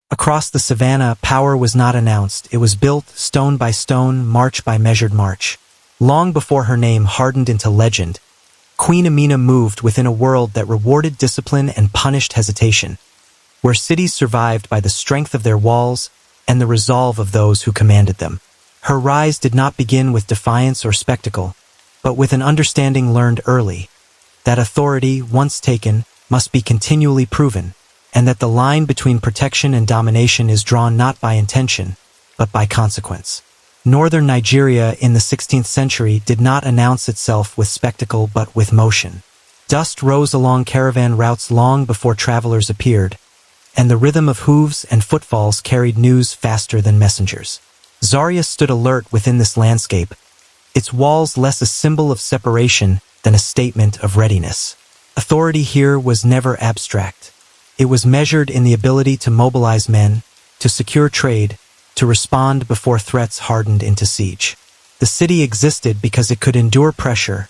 Across the savannah, power was not announced. It was built stone by stone, march by measured march. Long before her name hardened into legend, Queen Amina moved within a world that rewarded discipline and punished hesitation, where cities survived by the strength of their walls and the resolve of those who commanded them. Her rise did not begin with defiance or spectacle, but with an understanding learned early, that authority, once taken, must be continually proven, and that the line between protection and domination is drawn not by intention, but by consequence. Northern Nigeria in the 16th century did not announce itself with spectacle but with motion. Dust rose along caravan routes long before travelers appeared, and the rhythm of hooves and footfalls carried news faster than messengers. Zaria stood alert within this landscape, its walls less a symbol of separation than a statement of readiness. Authority here was never abstract. It was measured in the ability to mobilize men, to secure trade, to respond before threats hardened into siege. The city existed because it could endure pressure,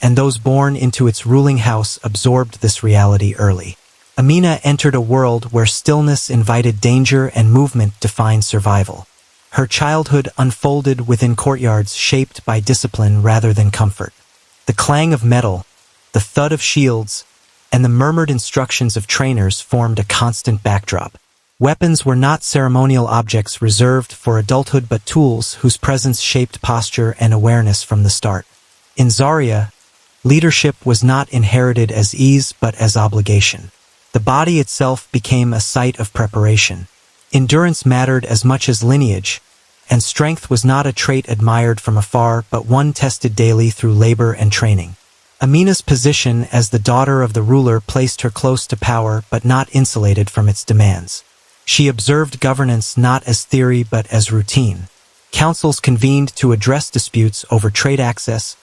and those born into its ruling house absorbed this reality early. Amina entered a world where stillness invited danger and movement defined survival. Her childhood unfolded within courtyards shaped by discipline rather than comfort. The clang of metal, the thud of shields, and the murmured instructions of trainers formed a constant backdrop. Weapons were not ceremonial objects reserved for adulthood but tools whose presence shaped posture and awareness from the start. In Zaria, leadership was not inherited as ease but as obligation. The body itself became a site of preparation. Endurance mattered as much as lineage, and strength was not a trait admired from afar but one tested daily through labor and training. Amina's position as the daughter of the ruler placed her close to power but not insulated from its demands. She observed governance not as theory but as routine. Councils convened to address disputes over trade access,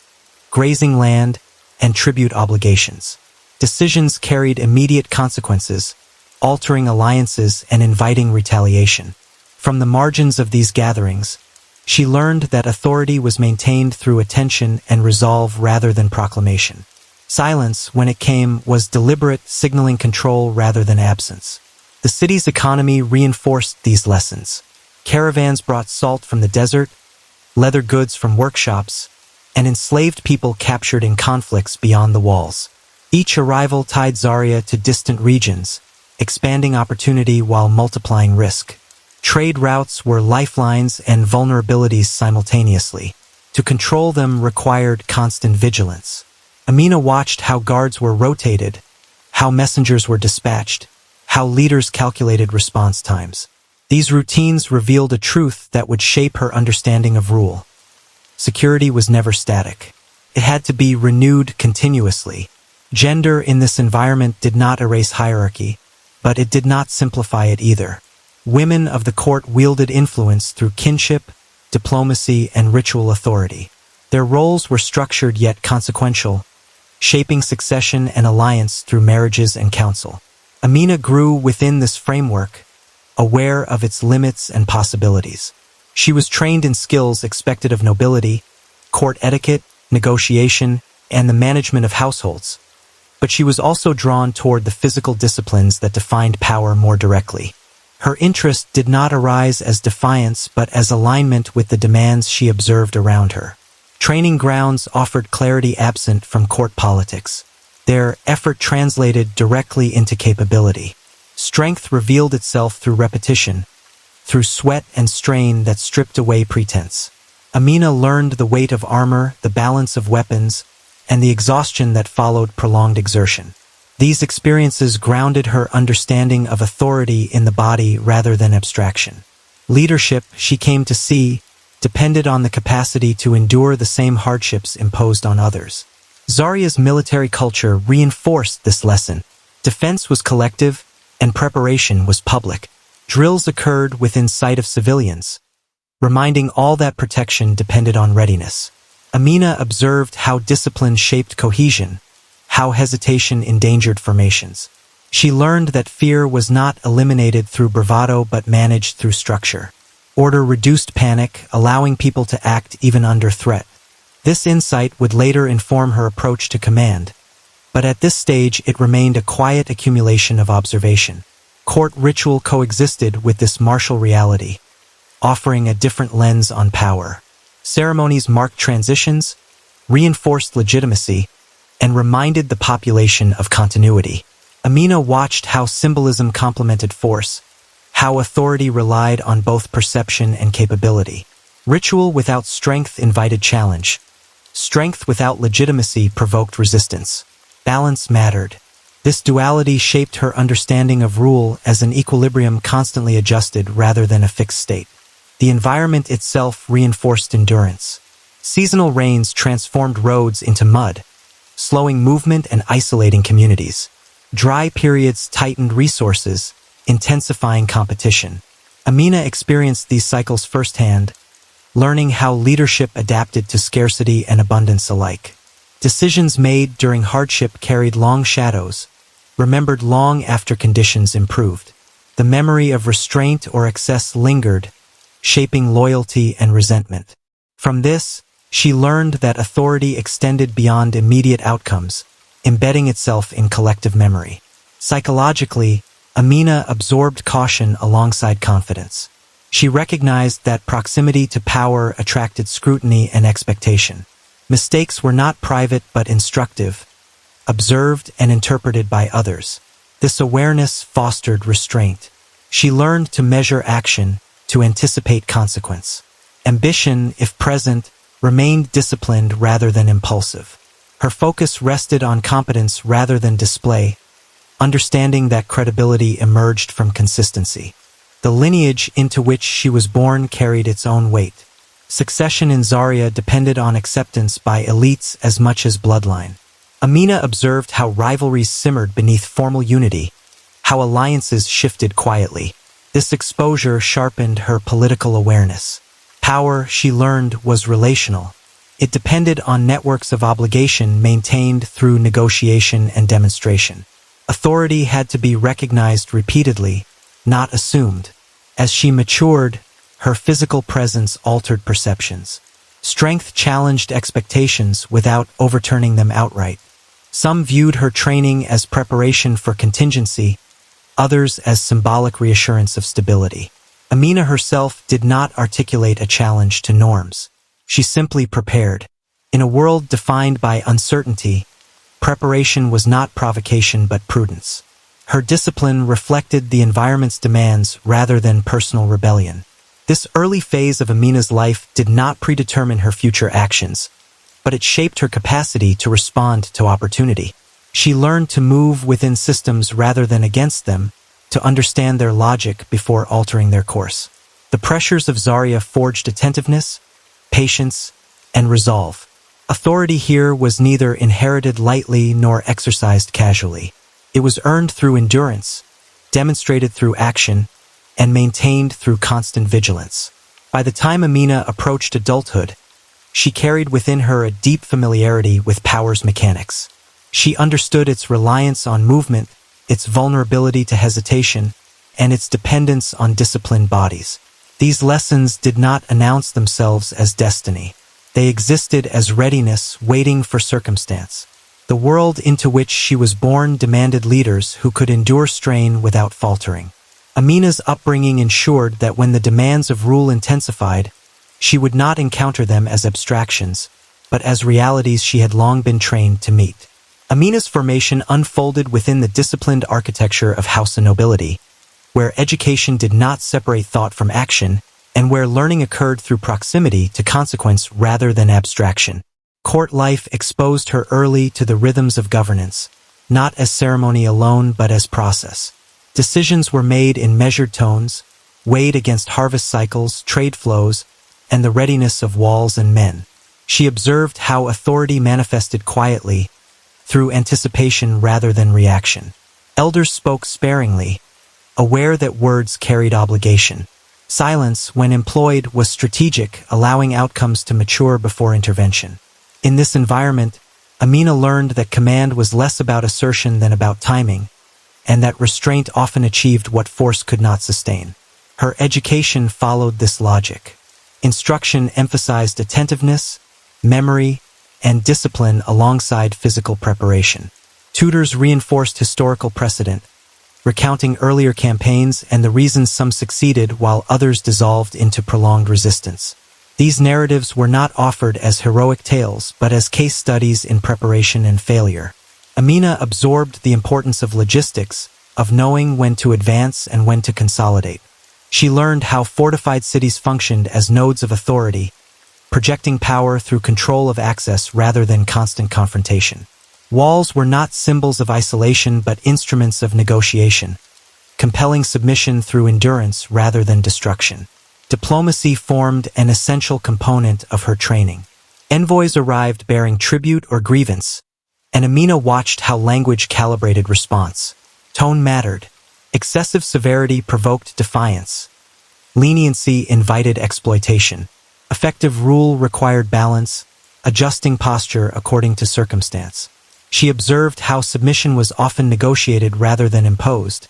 grazing land, and tribute obligations. Decisions carried immediate consequences, altering alliances and inviting retaliation. From the margins of these gatherings, she learned that authority was maintained through attention and resolve rather than proclamation. Silence, when it came, was deliberate, signaling control rather than absence. The city's economy reinforced these lessons. Caravans brought salt from the desert, leather goods from workshops, and enslaved people captured in conflicts beyond the walls. Each arrival tied Zaria to distant regions, expanding opportunity while multiplying risk. Trade routes were lifelines and vulnerabilities simultaneously. To control them required constant vigilance. Amina watched how guards were rotated, how messengers were dispatched, how leaders calculated response times. These routines revealed a truth that would shape her understanding of rule. Security was never static. It had to be renewed continuously. Gender in this environment did not erase hierarchy, but it did not simplify it either. Women of the court wielded influence through kinship, diplomacy, and ritual authority. Their roles were structured yet consequential, shaping succession and alliance through marriages and counsel. Amina grew within this framework, aware of its limits and possibilities. She was trained in skills expected of nobility, court etiquette, negotiation, and the management of households. But she was also drawn toward the physical disciplines that defined power more directly. Her interest did not arise as defiance but as alignment with the demands she observed around her. Training grounds offered clarity absent from court politics. Their effort translated directly into capability. Strength revealed itself through repetition, through sweat and strain that stripped away pretense. Amina learned the weight of armor, the balance of weapons, and the exhaustion that followed prolonged exertion. These experiences grounded her understanding of authority in the body rather than abstraction. Leadership, she came to see, depended on the capacity to endure the same hardships imposed on others. Zaria's military culture reinforced this lesson. Defense was collective, and preparation was public. Drills occurred within sight of civilians, reminding all that protection depended on readiness. Amina observed how discipline shaped cohesion, how hesitation endangered formations. She learned that fear was not eliminated through bravado but managed through structure. Order reduced panic, allowing people to act even under threat. This insight would later inform her approach to command, but at this stage it remained a quiet accumulation of observation. Court ritual coexisted with this martial reality, offering a different lens on power. Ceremonies marked transitions, reinforced legitimacy, and reminded the population of continuity. Amina watched how symbolism complemented force, how authority relied on both perception and capability. Ritual without strength invited challenge. Strength without legitimacy provoked resistance. Balance mattered. This duality shaped her understanding of rule as an equilibrium constantly adjusted rather than a fixed state. The environment itself reinforced endurance. Seasonal rains transformed roads into mud, slowing movement and isolating communities. Dry periods tightened resources, intensifying competition. Amina experienced these cycles firsthand, learning how leadership adapted to scarcity and abundance alike. Decisions made during hardship carried long shadows, remembered long after conditions improved. The memory of restraint or excess lingered, shaping loyalty and resentment. From this, she learned that authority extended beyond immediate outcomes, embedding itself in collective memory. Psychologically, Amina absorbed caution alongside confidence. She recognized that proximity to power attracted scrutiny and expectation. Mistakes were not private but instructive, observed and interpreted by others. This awareness fostered restraint. She learned to measure action, to anticipate consequence. Ambition, if present, remained disciplined rather than impulsive. Her focus rested on competence rather than display, understanding that credibility emerged from consistency. The lineage into which she was born carried its own weight. Succession in Zaria depended on acceptance by elites as much as bloodline. Amina observed how rivalries simmered beneath formal unity, how alliances shifted quietly. This exposure sharpened her political awareness. Power, she learned, was relational. It depended on networks of obligation maintained through negotiation and demonstration. Authority had to be recognized repeatedly, not assumed. As she matured, her physical presence altered perceptions. Strength challenged expectations without overturning them outright. Some viewed her training as preparation for contingency, others as symbolic reassurance of stability. Amina herself did not articulate a challenge to norms. She simply prepared. In a world defined by uncertainty, preparation was not provocation but prudence. Her discipline reflected the environment's demands rather than personal rebellion. This early phase of Amina's life did not predetermine her future actions, but it shaped her capacity to respond to opportunity. She learned to move within systems rather than against them, to understand their logic before altering their course. The pressures of Zaria forged attentiveness, patience, and resolve. Authority here was neither inherited lightly nor exercised casually. It was earned through endurance, demonstrated through action, and maintained through constant vigilance. By the time Amina approached adulthood, she carried within her a deep familiarity with power's mechanics. She understood its reliance on movement, its vulnerability to hesitation, and its dependence on disciplined bodies. These lessons did not announce themselves as destiny. They existed as readiness waiting for circumstance. The world into which she was born demanded leaders who could endure strain without faltering. Amina's upbringing ensured that when the demands of rule intensified, she would not encounter them as abstractions, but as realities she had long been trained to meet. Amina's formation unfolded within the disciplined architecture of Hausa nobility, where education did not separate thought from action, and where learning occurred through proximity to consequence rather than abstraction. Court life exposed her early to the rhythms of governance, not as ceremony alone but as process. Decisions were made in measured tones, weighed against harvest cycles, trade flows, and the readiness of walls and men. She observed how authority manifested quietly, through anticipation rather than reaction. Elders spoke sparingly, aware that words carried obligation. Silence, when employed, was strategic, allowing outcomes to mature before intervention. In this environment, Amina learned that command was less about assertion than about timing, and that restraint often achieved what force could not sustain. Her education followed this logic. Instruction emphasized attentiveness, memory, and discipline alongside physical preparation. Tutors reinforced historical precedent, recounting earlier campaigns and the reasons some succeeded while others dissolved into prolonged resistance. These narratives were not offered as heroic tales, but as case studies in preparation and failure. Amina absorbed the importance of logistics, of knowing when to advance and when to consolidate. She learned how fortified cities functioned as nodes of authority, projecting power through control of access rather than constant confrontation. Walls were not symbols of isolation but instruments of negotiation, compelling submission through endurance rather than destruction. Diplomacy formed an essential component of her training. Envoys arrived bearing tribute or grievance, and Amina watched how language calibrated response. Tone mattered. Excessive severity provoked defiance. Leniency invited exploitation. Effective rule required balance, adjusting posture according to circumstance. She observed how submission was often negotiated rather than imposed,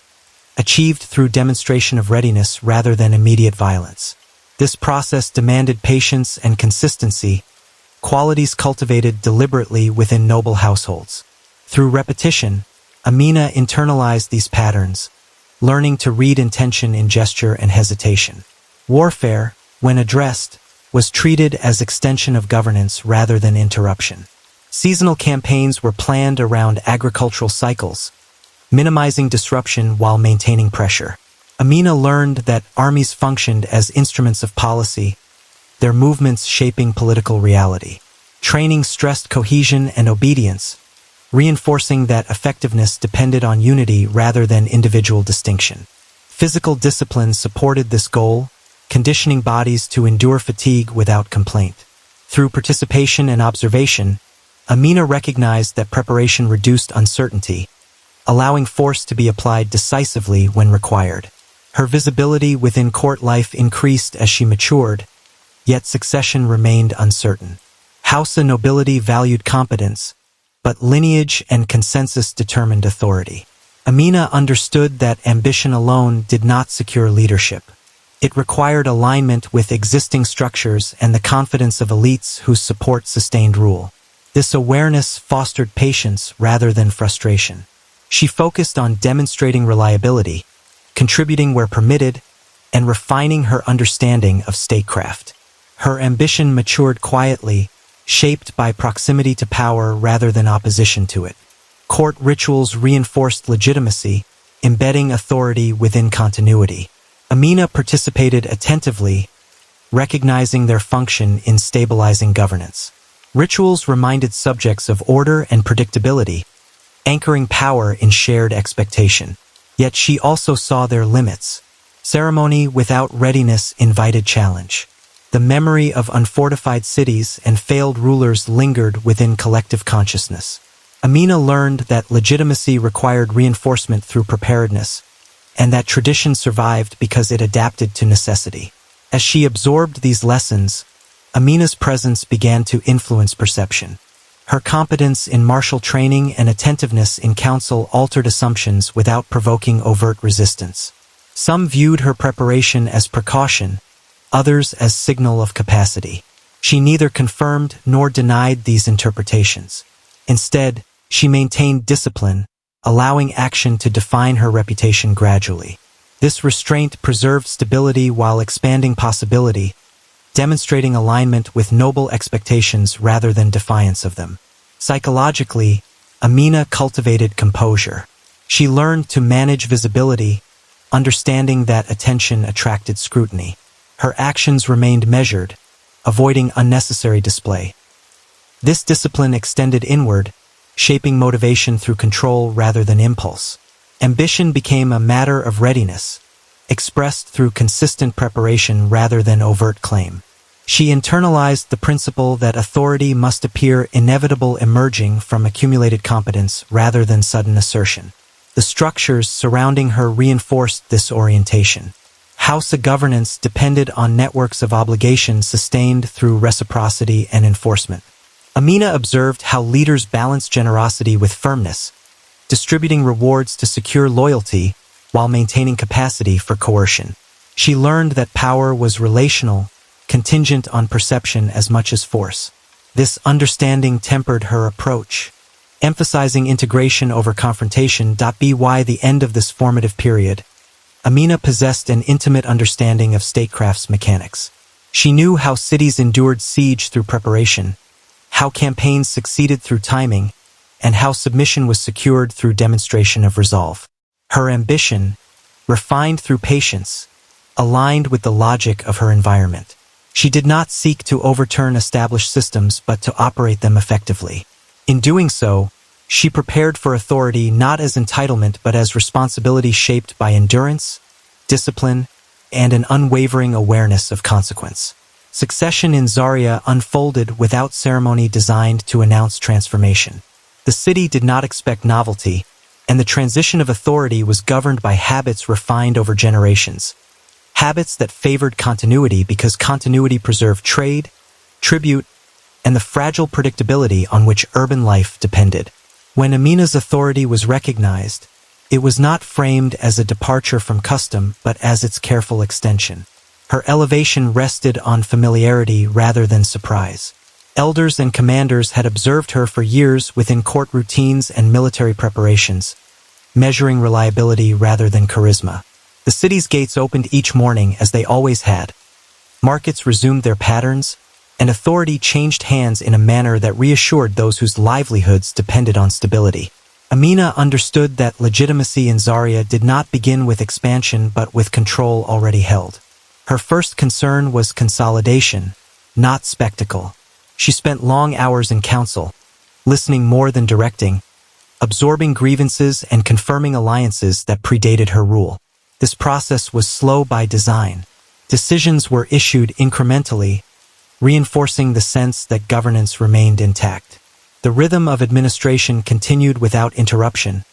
achieved through demonstration of readiness rather than immediate violence. This process demanded patience and consistency, qualities cultivated deliberately within noble households. Through repetition, Amina internalized these patterns, learning to read intention in gesture and hesitation. Warfare, when addressed, was treated as extension of governance rather than interruption. Seasonal campaigns were planned around agricultural cycles, minimizing disruption while maintaining pressure. Amina learned that armies functioned as instruments of policy, their movements shaping political reality. Training stressed cohesion and obedience, reinforcing that effectiveness depended on unity rather than individual distinction. Physical discipline supported this goal, conditioning bodies to endure fatigue without complaint. Through participation and observation, Amina recognized that preparation reduced uncertainty, allowing force to be applied decisively when required. Her visibility within court life increased as she matured, yet succession remained uncertain. Hausa nobility valued competence, but lineage and consensus determined authority. Amina understood that ambition alone did not secure leadership. It required alignment with existing structures and the confidence of elites whose support sustained rule. This awareness fostered patience rather than frustration. She focused on demonstrating reliability, contributing where permitted, and refining her understanding of statecraft. Her ambition matured quietly, shaped by proximity to power rather than opposition to it. Court rituals reinforced legitimacy, embedding authority within continuity. Amina participated attentively, recognizing their function in stabilizing governance. Rituals reminded subjects of order and predictability, anchoring power in shared expectation. Yet she also saw their limits. Ceremony without readiness invited challenge. The memory of unfortified cities and failed rulers lingered within collective consciousness. Amina learned that legitimacy required reinforcement through preparedness, and that tradition survived because it adapted to necessity. As she absorbed these lessons, Amina's presence began to influence perception. Her competence in martial training and attentiveness in council altered assumptions without provoking overt resistance. Some viewed her preparation as precaution, others as signal of capacity. She neither confirmed nor denied these interpretations. Instead, she maintained discipline, allowing action to define her reputation gradually. This restraint preserved stability while expanding possibility, demonstrating alignment with noble expectations rather than defiance of them. Psychologically, Amina cultivated composure. She learned to manage visibility, understanding that attention attracted scrutiny. Her actions remained measured, avoiding unnecessary display. This discipline extended inward, shaping motivation through control rather than impulse. Ambition became a matter of readiness, expressed through consistent preparation rather than overt claim. She internalized the principle that authority must appear inevitable, emerging from accumulated competence rather than sudden assertion. The structures surrounding her reinforced this orientation. Hausa governance depended on networks of obligation sustained through reciprocity and enforcement. Amina observed how leaders balanced generosity with firmness, distributing rewards to secure loyalty while maintaining capacity for coercion. She learned that power was relational, contingent on perception as much as force. This understanding tempered her approach, emphasizing integration over confrontation. By the end of this formative period, Amina possessed an intimate understanding of statecraft's mechanics. She knew how cities endured siege through preparation, how campaigns succeeded through timing, and how submission was secured through demonstration of resolve. Her ambition, refined through patience, aligned with the logic of her environment. She did not seek to overturn established systems but to operate them effectively. In doing so, she prepared for authority not as entitlement but as responsibility shaped by endurance, discipline, and an unwavering awareness of consequence. Succession in Zaria unfolded without ceremony designed to announce transformation. The city did not expect novelty, and the transition of authority was governed by habits refined over generations. Habits that favored continuity because continuity preserved trade, tribute, and the fragile predictability on which urban life depended. When Amina's authority was recognized, it was not framed as a departure from custom but as its careful extension. Her elevation rested on familiarity rather than surprise. Elders and commanders had observed her for years within court routines and military preparations, measuring reliability rather than charisma. The city's gates opened each morning as they always had. Markets resumed their patterns, and authority changed hands in a manner that reassured those whose livelihoods depended on stability. Amina understood that legitimacy in Zaria did not begin with expansion but with control already held. Her first concern was consolidation, not spectacle. She spent long hours in council, listening more than directing, absorbing grievances and confirming alliances that predated her rule. This process was slow by design. Decisions were issued incrementally, reinforcing the sense that governance remained intact. The rhythm of administration continued without interruption,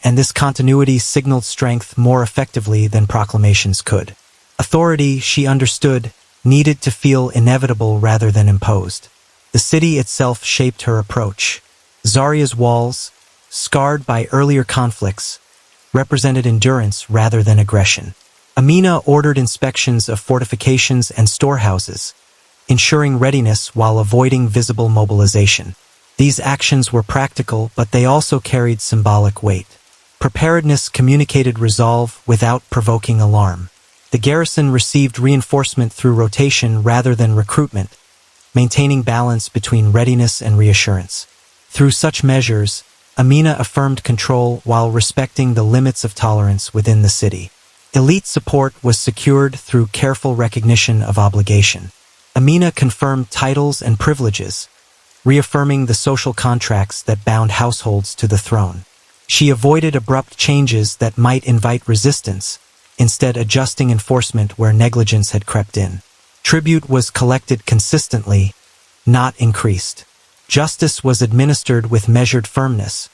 and this continuity signaled strength more effectively than proclamations could. Authority, she understood, needed to feel inevitable rather than imposed. The city itself shaped her approach. Zaria's walls, scarred by earlier conflicts, represented endurance rather than aggression. Amina ordered inspections of fortifications and storehouses, ensuring readiness while avoiding visible mobilization. These actions were practical, but they also carried symbolic weight. Preparedness communicated resolve without provoking alarm. The garrison received reinforcement through rotation rather than recruitment, maintaining balance between readiness and reassurance. Through such measures, Amina affirmed control while respecting the limits of tolerance within the city. Elite support was secured through careful recognition of obligation. Amina confirmed titles and privileges, reaffirming the social contracts that bound households to the throne. She avoided abrupt changes that might invite resistance, instead adjusting enforcement where negligence had crept in. Tribute was collected consistently, not increased. Justice was administered with measured firmness,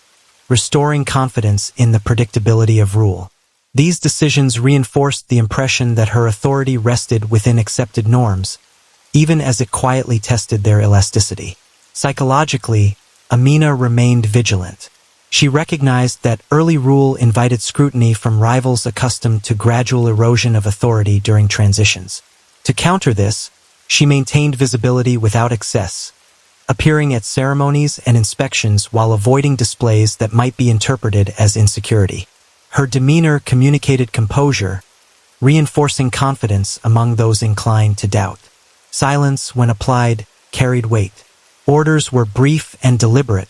restoring confidence in the predictability of rule. These decisions reinforced the impression that her authority rested within accepted norms, even as it quietly tested their elasticity. Psychologically, Amina remained vigilant. She recognized that early rule invited scrutiny from rivals accustomed to gradual erosion of authority during transitions. To counter this, she maintained visibility without excess, appearing at ceremonies and inspections while avoiding displays that might be interpreted as insecurity. Her demeanor communicated composure, reinforcing confidence among those inclined to doubt. Silence, when applied, carried weight. Orders were brief and deliberate,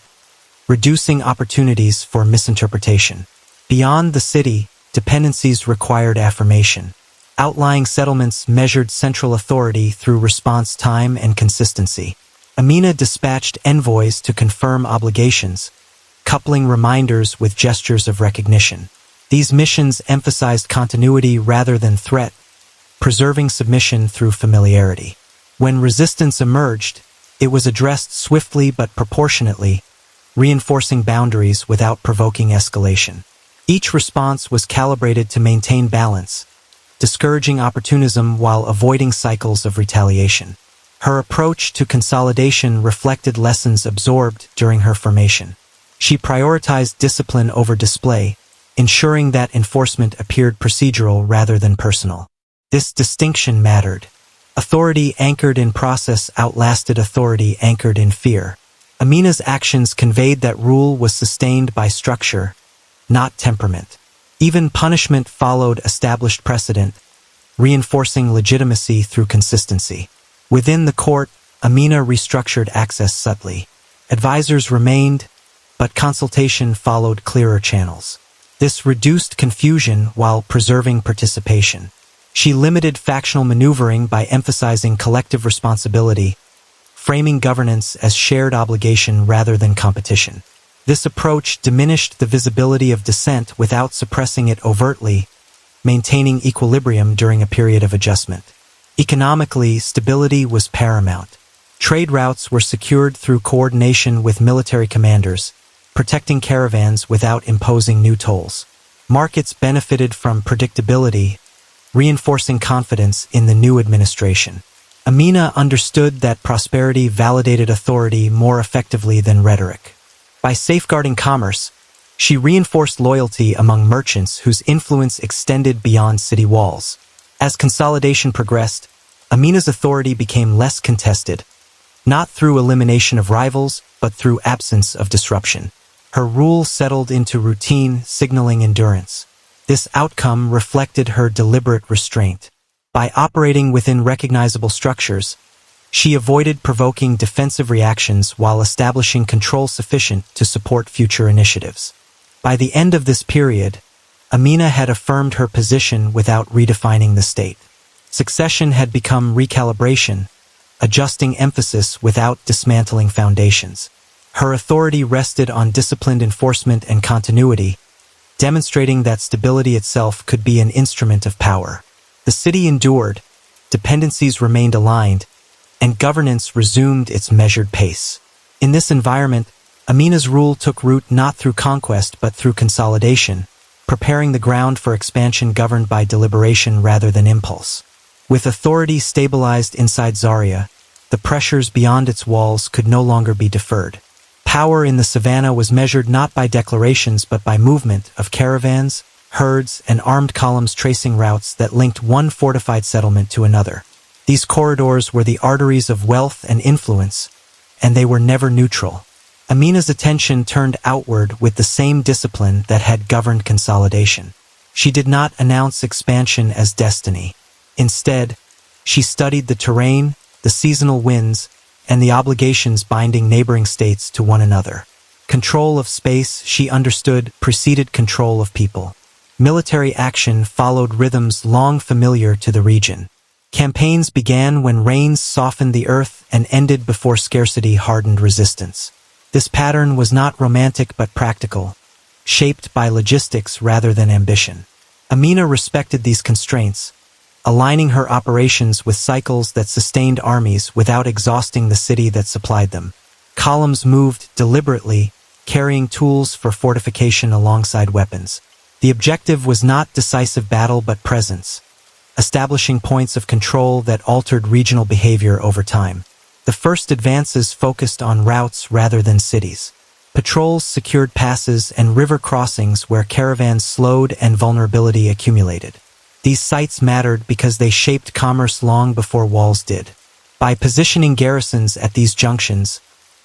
reducing opportunities for misinterpretation. Beyond the city, dependencies required affirmation. Outlying settlements measured central authority through response time and consistency. Amina dispatched envoys to confirm obligations, coupling reminders with gestures of recognition. These missions emphasized continuity rather than threat, preserving submission through familiarity. When resistance emerged, it was addressed swiftly but proportionately, reinforcing boundaries without provoking escalation. Each response was calibrated to maintain balance, discouraging opportunism while avoiding cycles of retaliation. Her approach to consolidation reflected lessons absorbed during her formation. She prioritized discipline over display, ensuring that enforcement appeared procedural rather than personal. This distinction mattered. Authority anchored in process outlasted authority anchored in fear. Amina's actions conveyed that rule was sustained by structure, not temperament. Even punishment followed established precedent, reinforcing legitimacy through consistency. Within the court, Amina restructured access subtly. Advisors remained, but consultation followed clearer channels. This reduced confusion while preserving participation. She limited factional maneuvering by emphasizing collective responsibility, framing governance as shared obligation rather than competition. This approach diminished the visibility of dissent without suppressing it overtly, maintaining equilibrium during a period of adjustment. Economically, stability was paramount. Trade routes were secured through coordination with military commanders, protecting caravans without imposing new tolls. Markets benefited from predictability, reinforcing confidence in the new administration. Amina understood that prosperity validated authority more effectively than rhetoric. By safeguarding commerce, she reinforced loyalty among merchants whose influence extended beyond city walls. As consolidation progressed, Amina's authority became less contested, not through elimination of rivals, but through absence of disruption. Her rule settled into routine, signaling endurance. This outcome reflected her deliberate restraint. By operating within recognizable structures, she avoided provoking defensive reactions while establishing control sufficient to support future initiatives. By the end of this period, Amina had affirmed her position without redefining the state. Succession had become recalibration, adjusting emphasis without dismantling foundations. Her authority rested on disciplined enforcement and continuity, demonstrating that stability itself could be an instrument of power. The city endured, dependencies remained aligned, and governance resumed its measured pace. In this environment, Amina's rule took root not through conquest but through consolidation, preparing the ground for expansion governed by deliberation rather than impulse. With authority stabilized inside Zaria, the pressures beyond its walls could no longer be deferred. Power in the savannah was measured not by declarations but by movement of caravans, herds, and armed columns tracing routes that linked one fortified settlement to another. These corridors were the arteries of wealth and influence, and they were never neutral. Amina's attention turned outward with the same discipline that had governed consolidation. She did not announce expansion as destiny. Instead, she studied the terrain, the seasonal winds, and the obligations binding neighboring states to one another. Control of space, she understood, preceded control of people. Military action followed rhythms long familiar to the region. Campaigns began when rains softened the earth and ended before scarcity hardened resistance. This pattern was not romantic but practical, shaped by logistics rather than ambition. Amina respected these constraints, aligning her operations with cycles that sustained armies without exhausting the city that supplied them. Columns moved deliberately, carrying tools for fortification alongside weapons. The objective was not decisive battle but presence, establishing points of control that altered regional behavior over time. The first advances focused on routes rather than cities. Patrols secured passes and river crossings where caravans slowed and vulnerability accumulated. These sites mattered because they shaped commerce long before walls did. By positioning garrisons at these junctions,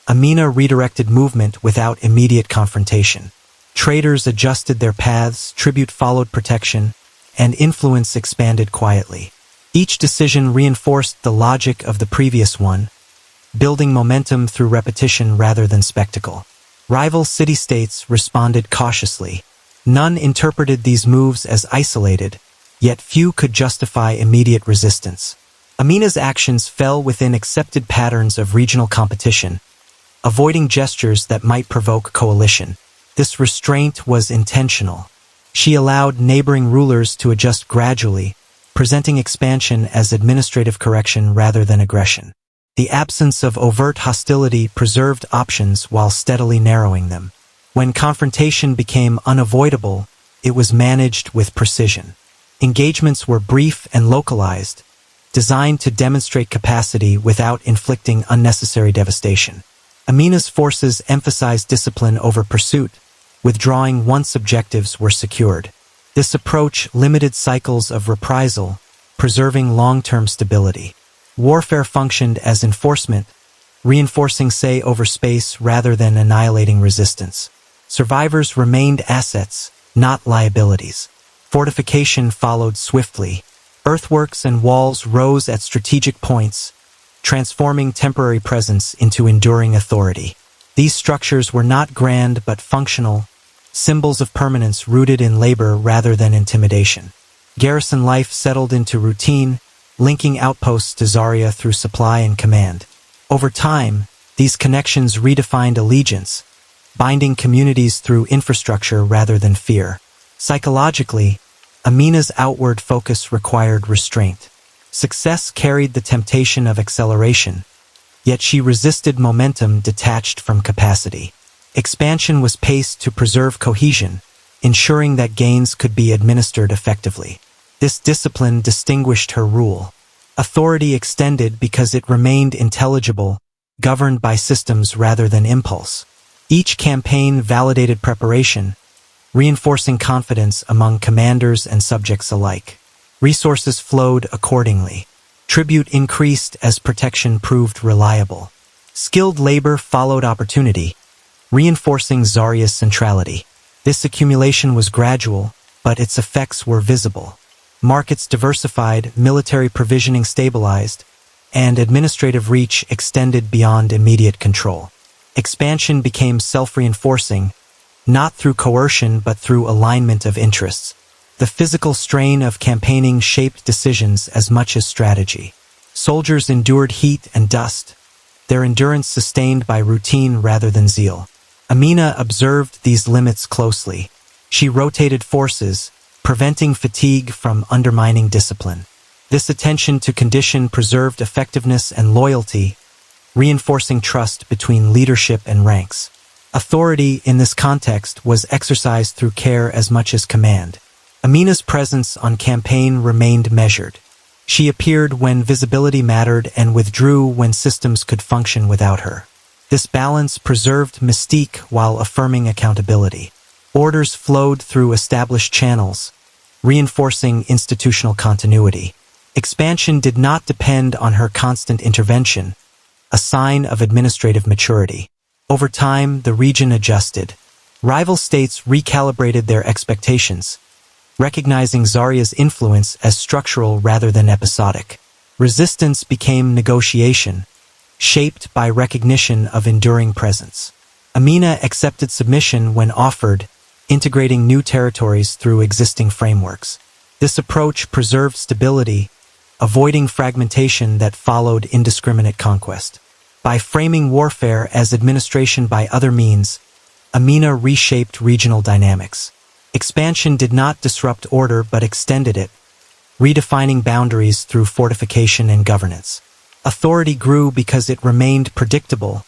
Amina redirected movement without immediate confrontation. Traders adjusted their paths, tribute followed protection, and influence expanded quietly. Each decision reinforced the logic of the previous one, building momentum through repetition rather than spectacle. Rival city-states responded cautiously. None interpreted these moves as isolated, yet few could justify immediate resistance. Amina's actions fell within accepted patterns of regional competition, avoiding gestures that might provoke coalition. This restraint was intentional. She allowed neighboring rulers to adjust gradually, presenting expansion as administrative correction rather than aggression. The absence of overt hostility preserved options while steadily narrowing them. When confrontation became unavoidable, it was managed with precision. Engagements were brief and localized, designed to demonstrate capacity without inflicting unnecessary devastation. Amina's forces emphasized discipline over pursuit, withdrawing once objectives were secured. This approach limited cycles of reprisal, preserving long-term stability. Warfare functioned as enforcement, reinforcing say over space rather than annihilating resistance. Survivors remained assets, not liabilities. Fortification followed swiftly. Earthworks and walls rose at strategic points, transforming temporary presence into enduring authority. These structures were not grand but functional, symbols of permanence rooted in labor rather than intimidation. Garrison life settled into routine, linking outposts to Zaria through supply and command. Over time, these connections redefined allegiance, binding communities through infrastructure rather than fear. Psychologically, Amina's outward focus required restraint. Success carried the temptation of acceleration, yet she resisted momentum detached from capacity. Expansion was paced to preserve cohesion, ensuring that gains could be administered effectively. This discipline distinguished her rule. Authority extended because it remained intelligible, governed by systems rather than impulse. Each campaign validated preparation, reinforcing confidence among commanders and subjects alike. Resources flowed accordingly. Tribute increased as protection proved reliable. Skilled labor followed opportunity, reinforcing Zaria's centrality. This accumulation was gradual, but its effects were visible. Markets diversified, military provisioning stabilized, and administrative reach extended beyond immediate control. Expansion became self-reinforcing, not through coercion but through alignment of interests. The physical strain of campaigning shaped decisions as much as strategy. Soldiers endured heat and dust, their endurance sustained by routine rather than zeal. Amina observed these limits closely. She rotated forces, preventing fatigue from undermining discipline. This attention to condition preserved effectiveness and loyalty, reinforcing trust between leadership and ranks. Authority in this context was exercised through care as much as command. Amina's presence on campaign remained measured. She appeared when visibility mattered and withdrew when systems could function without her. This balance preserved mystique while affirming accountability. Orders flowed through established channels, reinforcing institutional continuity. Expansion did not depend on her constant intervention, a sign of administrative maturity. Over time, the region adjusted. Rival states recalibrated their expectations, recognizing Zaria's influence as structural rather than episodic. Resistance became negotiation, shaped by recognition of enduring presence. Amina accepted submission when offered, integrating new territories through existing frameworks. This approach preserved stability, avoiding fragmentation that followed indiscriminate conquest. By framing warfare as administration by other means, Amina reshaped regional dynamics. Expansion did not disrupt order but extended it, redefining boundaries through fortification and governance. Authority grew because it remained predictable,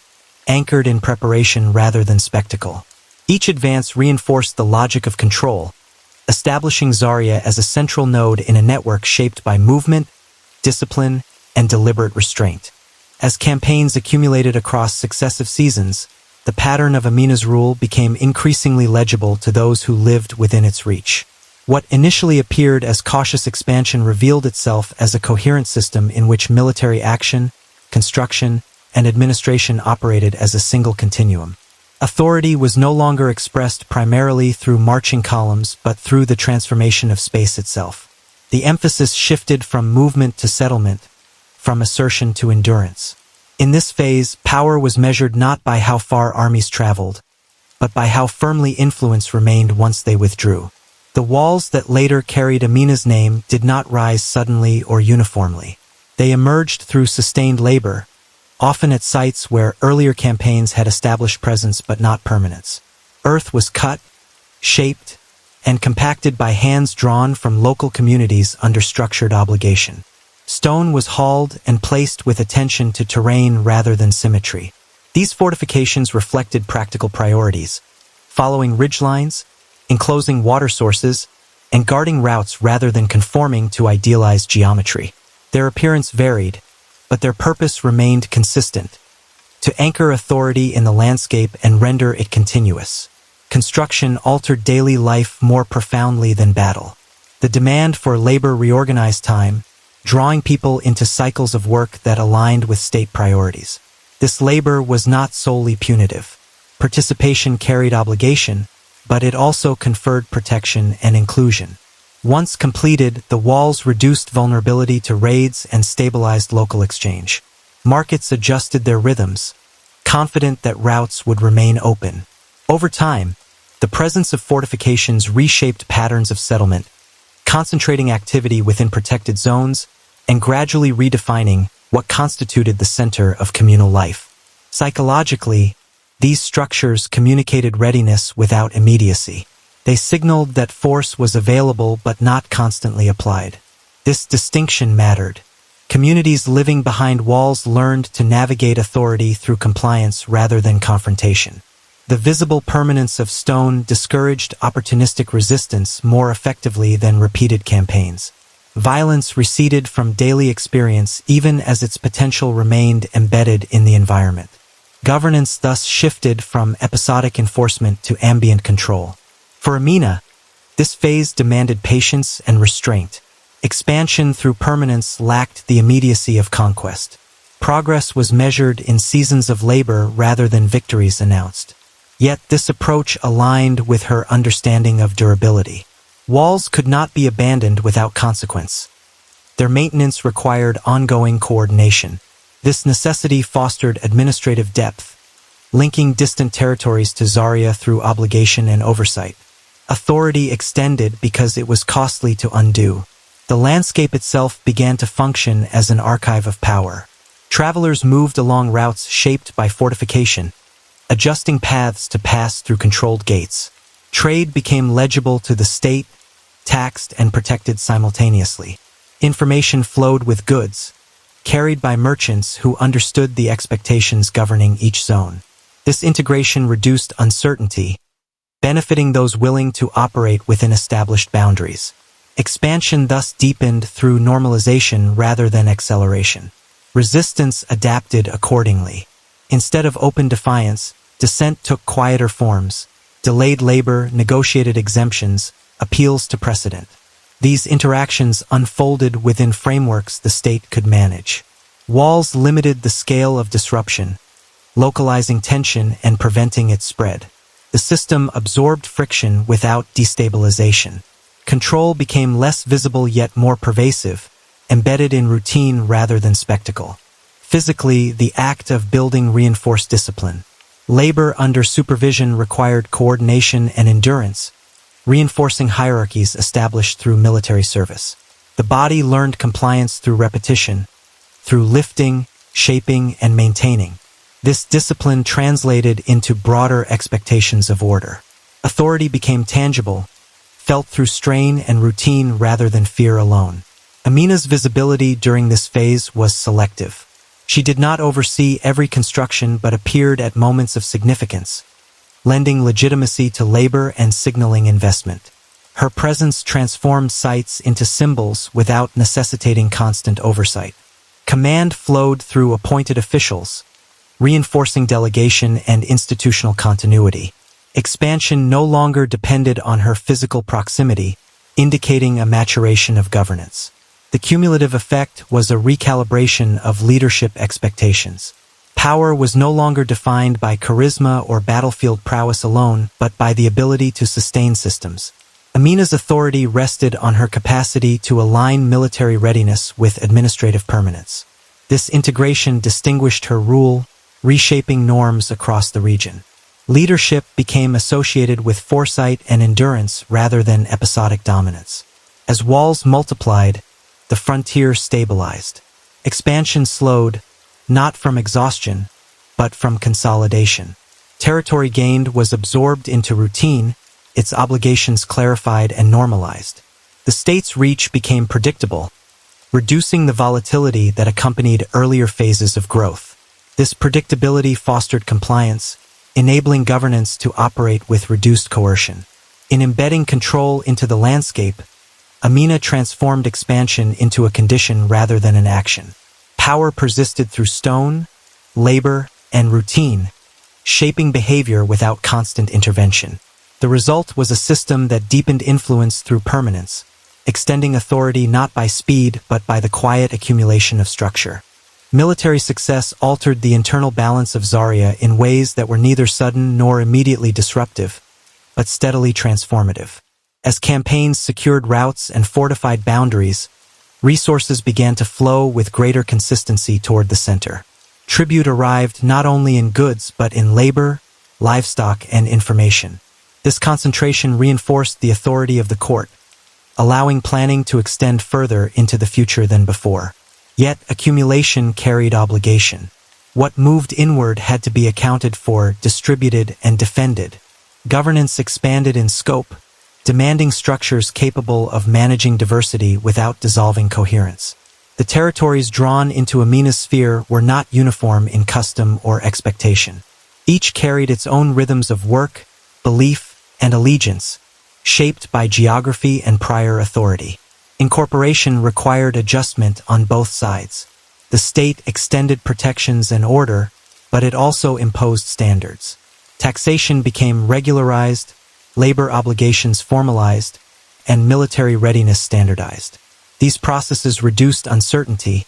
anchored in preparation rather than spectacle. Each advance reinforced the logic of control, establishing Zaria as a central node in a network shaped by movement, discipline, and deliberate restraint. As campaigns accumulated across successive seasons, the pattern of Amina's rule became increasingly legible to those who lived within its reach. What initially appeared as cautious expansion revealed itself as a coherent system in which military action, construction, and administration operated as a single continuum. Authority was no longer expressed primarily through marching columns but through the transformation of space itself. The emphasis shifted from movement to settlement, from assertion to endurance. In this phase, power was measured not by how far armies traveled, but by how firmly influence remained once they withdrew. The walls that later carried Amina's name did not rise suddenly or uniformly. They emerged through sustained labor, often at sites where earlier campaigns had established presence but not permanence. Earth was cut, shaped, and compacted by hands drawn from local communities under structured obligation. Stone was hauled and placed with attention to terrain rather than symmetry. These fortifications reflected practical priorities, following ridgelines, enclosing water sources, and guarding routes rather than conforming to idealized geometry. Their appearance varied, but their purpose remained consistent: to anchor authority in the landscape and render it continuous. Construction altered daily life more profoundly than battle. The demand for labor reorganized time, drawing people into cycles of work that aligned with state priorities. This labor was not solely punitive. Participation carried obligation, but it also conferred protection and inclusion. Once completed, the walls reduced vulnerability to raids and stabilized local exchange. Markets adjusted their rhythms, confident that routes would remain open. Over time, the presence of fortifications reshaped patterns of settlement, concentrating activity within protected zones and gradually redefining what constituted the center of communal life. Psychologically, these structures communicated readiness without immediacy. They signaled that force was available but not constantly applied. This distinction mattered. Communities living behind walls learned to navigate authority through compliance rather than confrontation. The visible permanence of stone discouraged opportunistic resistance more effectively than repeated campaigns. Violence receded from daily experience even as its potential remained embedded in the environment. Governance thus shifted from episodic enforcement to ambient control. For Amina, this phase demanded patience and restraint. Expansion through permanence lacked the immediacy of conquest. Progress was measured in seasons of labor rather than victories announced. Yet this approach aligned with her understanding of durability. Walls could not be abandoned without consequence. Their maintenance required ongoing coordination. This necessity fostered administrative depth, linking distant territories to Zaria through obligation and oversight. Authority extended because it was costly to undo. The landscape itself began to function as an archive of power. Travelers moved along routes shaped by fortification, adjusting paths to pass through controlled gates. Trade became legible to the state, taxed and protected simultaneously. Information flowed with goods, carried by merchants who understood the expectations governing each zone. This integration reduced uncertainty, benefiting those willing to operate within established boundaries. Expansion thus deepened through normalization rather than acceleration. Resistance adapted accordingly. Instead of open defiance, dissent took quieter forms. Delayed labor, negotiated exemptions, appeals to precedent. These interactions unfolded within frameworks the state could manage. Walls limited the scale of disruption, localizing tension and preventing its spread. The system absorbed friction without destabilization. Control became less visible yet more pervasive, embedded in routine rather than spectacle. Physically, the act of building reinforced discipline. Labor under supervision required coordination and endurance, reinforcing hierarchies established through military service. The body learned compliance through repetition, through lifting, shaping, and maintaining. This discipline translated into broader expectations of order. Authority became tangible, felt through strain and routine rather than fear alone. Amina's visibility during this phase was selective. She did not oversee every construction but appeared at moments of significance, lending legitimacy to labor and signaling investment. Her presence transformed sites into symbols without necessitating constant oversight. Command flowed through appointed officials, reinforcing delegation and institutional continuity. Expansion no longer depended on her physical proximity, indicating a maturation of governance. The cumulative effect was a recalibration of leadership expectations. Power was no longer defined by charisma or battlefield prowess alone, but by the ability to sustain systems. Amina's authority rested on her capacity to align military readiness with administrative permanence. This integration distinguished her rule, reshaping norms across the region. Leadership became associated with foresight and endurance rather than episodic dominance. As walls multiplied, the frontier stabilized. Expansion slowed, not from exhaustion, but from consolidation. Territory gained was absorbed into routine, its obligations clarified and normalized. The state's reach became predictable, reducing the volatility that accompanied earlier phases of growth. This predictability fostered compliance, enabling governance to operate with reduced coercion. In embedding control into the landscape, Amina transformed expansion into a condition rather than an action. Power persisted through stone, labor, and routine, shaping behavior without constant intervention. The result was a system that deepened influence through permanence, extending authority not by speed but by the quiet accumulation of structure. Military success altered the internal balance of Zaria in ways that were neither sudden nor immediately disruptive, but steadily transformative. As campaigns secured routes and fortified boundaries, resources began to flow with greater consistency toward the center. Tribute arrived not only in goods but in labor, livestock, and information. This concentration reinforced the authority of the court, allowing planning to extend further into the future than before. Yet accumulation carried obligation. What moved inward had to be accounted for, distributed, and defended. Governance expanded in scope, demanding structures capable of managing diversity without dissolving coherence. The territories drawn into Amina's sphere were not uniform in custom or expectation. Each carried its own rhythms of work, belief, and allegiance, shaped by geography and prior authority. Incorporation required adjustment on both sides. The state extended protections and order, but it also imposed standards. Taxation became regularized, labor obligations formalized, and military readiness standardized. These processes reduced uncertainty,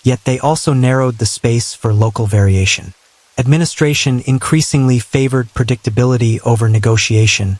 yet they also narrowed the space for local variation. Administration increasingly favored predictability over negotiation,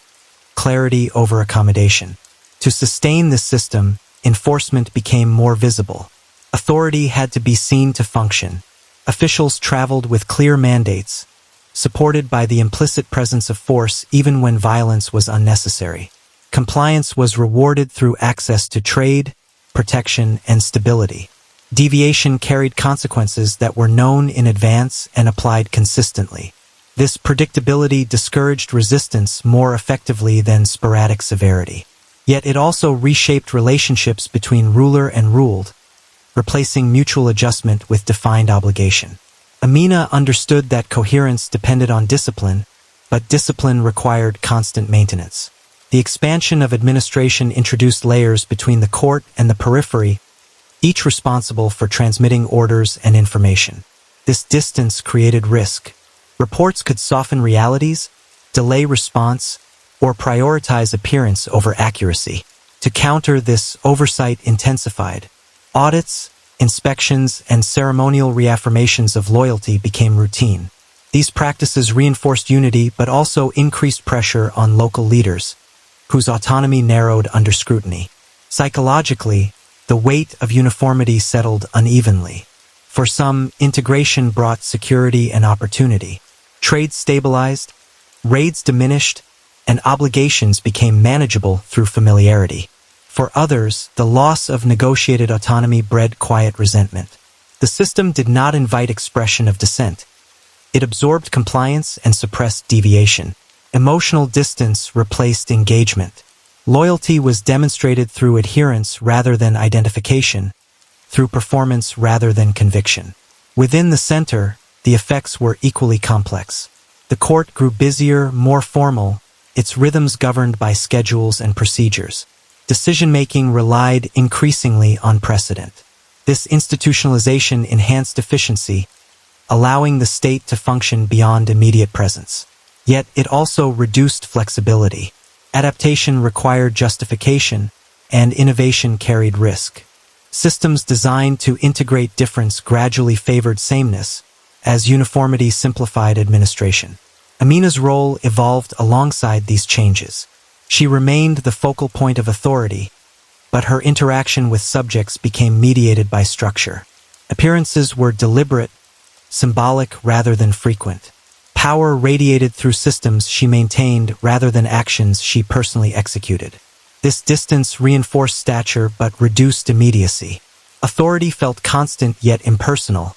clarity over accommodation. To sustain this system, enforcement became more visible. Authority had to be seen to function. Officials traveled with clear mandates, supported by the implicit presence of force even when violence was unnecessary. Compliance was rewarded through access to trade, protection, and stability. Deviation carried consequences that were known in advance and applied consistently. This predictability discouraged resistance more effectively than sporadic severity. Yet it also reshaped relationships between ruler and ruled, replacing mutual adjustment with defined obligation. Amina understood that coherence depended on discipline, but discipline required constant maintenance. The expansion of administration introduced layers between the court and the periphery, each responsible for transmitting orders and information. This distance created risk. Reports could soften realities, delay response, or prioritize appearance over accuracy. To counter this, oversight intensified. Audits, inspections, and ceremonial reaffirmations of loyalty became routine. These practices reinforced unity but also increased pressure on local leaders, whose autonomy narrowed under scrutiny. Psychologically, the weight of uniformity settled unevenly. For some, integration brought security and opportunity. Trade stabilized, raids diminished, and obligations became manageable through familiarity. For others, the loss of negotiated autonomy bred quiet resentment. The system did not invite expression of dissent. It absorbed compliance and suppressed deviation. Emotional distance replaced engagement. Loyalty was demonstrated through adherence rather than identification, through performance rather than conviction. Within the center, the effects were equally complex. The court grew busier, more formal, its rhythms governed by schedules and procedures. Decision-making relied increasingly on precedent. This institutionalization enhanced efficiency, allowing the state to function beyond immediate presence. Yet it also reduced flexibility. Adaptation required justification, and innovation carried risk. Systems designed to integrate difference gradually favored sameness, as uniformity simplified administration. Amina's role evolved alongside these changes. She remained the focal point of authority, but her interaction with subjects became mediated by structure. Appearances were deliberate, symbolic rather than frequent. Power radiated through systems she maintained rather than actions she personally executed. This distance reinforced stature but reduced immediacy. Authority felt constant yet impersonal,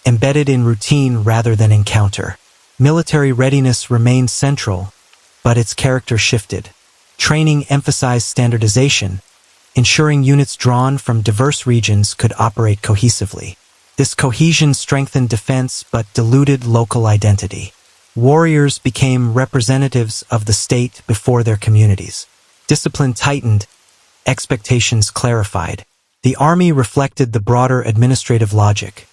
embedded in routine rather than encounter. Military readiness remained central, but its character shifted. Training emphasized standardization, ensuring units drawn from diverse regions could operate cohesively. This cohesion strengthened defense but diluted local identity. Warriors became representatives of the state before their communities. Discipline tightened, expectations clarified. The army reflected the broader administrative logic: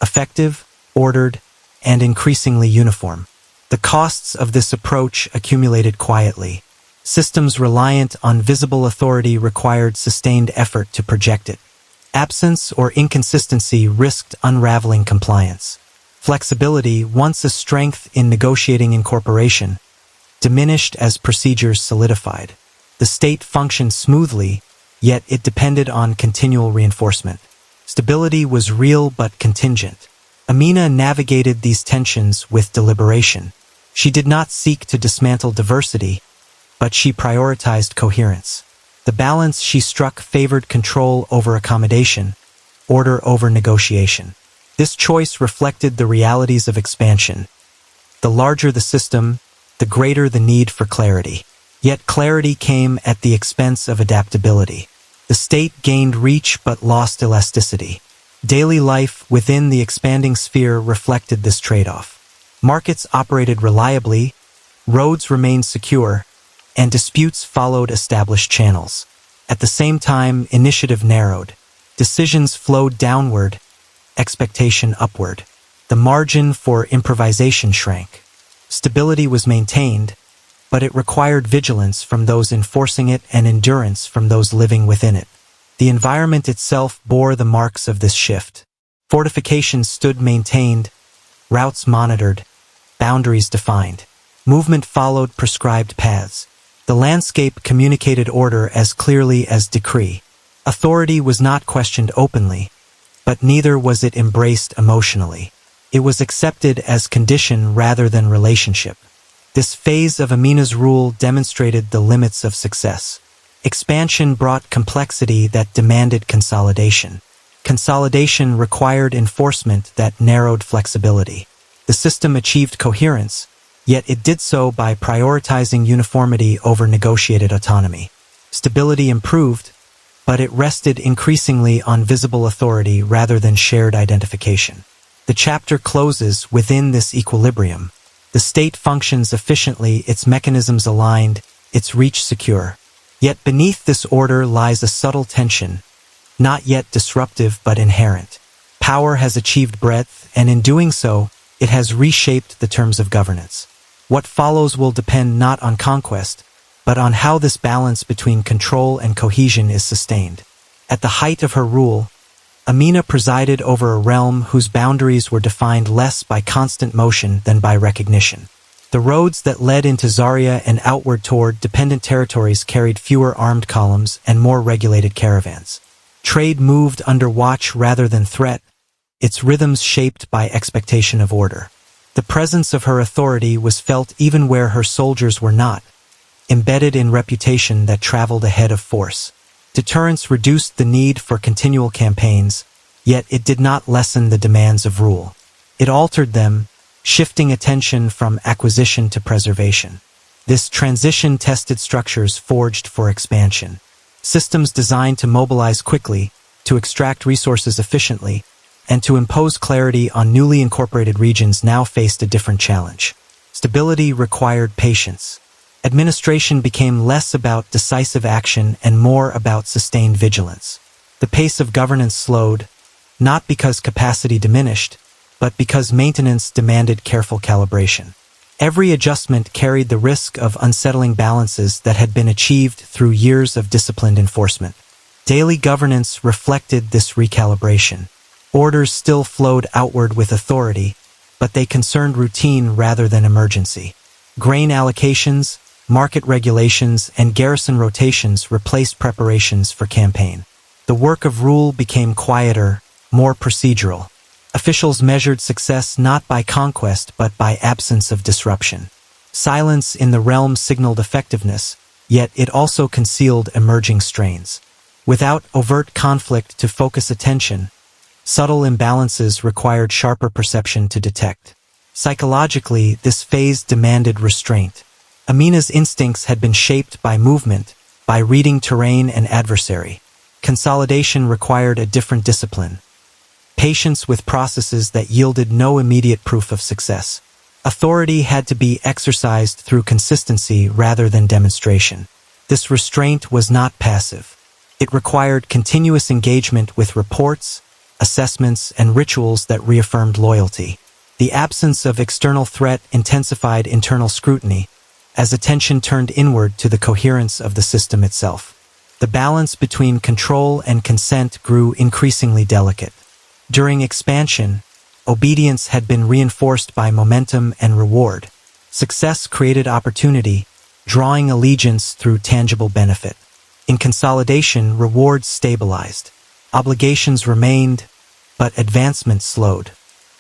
effective, ordered, and increasingly uniform. The costs of this approach accumulated quietly. Systems reliant on visible authority required sustained effort to project it. Absence or inconsistency risked unraveling compliance. Flexibility, once a strength in negotiating incorporation, diminished as procedures solidified. The state functioned smoothly, yet it depended on continual reinforcement. Stability was real but contingent. Amina navigated these tensions with deliberation. She did not seek to dismantle diversity, but she prioritized coherence. The balance she struck favored control over accommodation, order over negotiation. This choice reflected the realities of expansion. The larger the system, the greater the need for clarity. Yet clarity came at the expense of adaptability. The state gained reach but lost elasticity. Daily life within the expanding sphere reflected this trade-off. Markets operated reliably, roads remained secure, and disputes followed established channels. At the same time, initiative narrowed. Decisions flowed downward, expectation upward. The margin for improvisation shrank. Stability was maintained, but it required vigilance from those enforcing it and endurance from those living within it. The environment itself bore the marks of this shift. Fortifications stood maintained, routes monitored, boundaries defined. Movement followed prescribed paths. The landscape communicated order as clearly as decree. Authority was not questioned openly, but neither was it embraced emotionally. It was accepted as condition rather than relationship. This phase of Amina's rule demonstrated the limits of success. Expansion brought complexity that demanded consolidation. Consolidation required enforcement that narrowed flexibility. The system achieved coherence, yet it did so by prioritizing uniformity over negotiated autonomy. Stability improved, but it rested increasingly on visible authority rather than shared identification. The chapter closes within this equilibrium. The state functions efficiently, its mechanisms aligned, its reach secure. Yet beneath this order lies a subtle tension, not yet disruptive but inherent. Power has achieved breadth, and in doing so, it has reshaped the terms of governance. What follows will depend not on conquest, but on how this balance between control and cohesion is sustained. At the height of her rule, Amina presided over a realm whose boundaries were defined less by constant motion than by recognition. The roads that led into Zaria and outward toward dependent territories carried fewer armed columns and more regulated caravans. Trade moved under watch rather than threat, its rhythms shaped by expectation of order. The presence of her authority was felt even where her soldiers were not, embedded in reputation that traveled ahead of force. Deterrence reduced the need for continual campaigns, yet it did not lessen the demands of rule. It altered them, shifting attention from acquisition to preservation. This transition tested structures forged for expansion. Systems designed to mobilize quickly, to extract resources efficiently, and to impose clarity on newly incorporated regions now faced a different challenge. Stability required patience. Administration became less about decisive action and more about sustained vigilance. The pace of governance slowed, not because capacity diminished, but because maintenance demanded careful calibration. Every adjustment carried the risk of unsettling balances that had been achieved through years of disciplined enforcement. Daily governance reflected this recalibration. Orders still flowed outward with authority, but they concerned routine rather than emergency. Grain allocations, market regulations, and garrison rotations replaced preparations for campaign. The work of rule became quieter, more procedural. Officials measured success not by conquest but by absence of disruption. Silence in the realm signaled effectiveness, yet it also concealed emerging strains. Without overt conflict to focus attention, subtle imbalances required sharper perception to detect. Psychologically, this phase demanded restraint. Amina's instincts had been shaped by movement, by reading terrain and adversary. Consolidation required a different discipline. Patience with processes that yielded no immediate proof of success. Authority had to be exercised through consistency rather than demonstration. This restraint was not passive. It required continuous engagement with reports, assessments, and rituals that reaffirmed loyalty. The absence of external threat intensified internal scrutiny, as attention turned inward to the coherence of the system itself. The balance between control and consent grew increasingly delicate. During expansion, obedience had been reinforced by momentum and reward. Success created opportunity, drawing allegiance through tangible benefit. In consolidation, rewards stabilized. Obligations remained, but advancement slowed.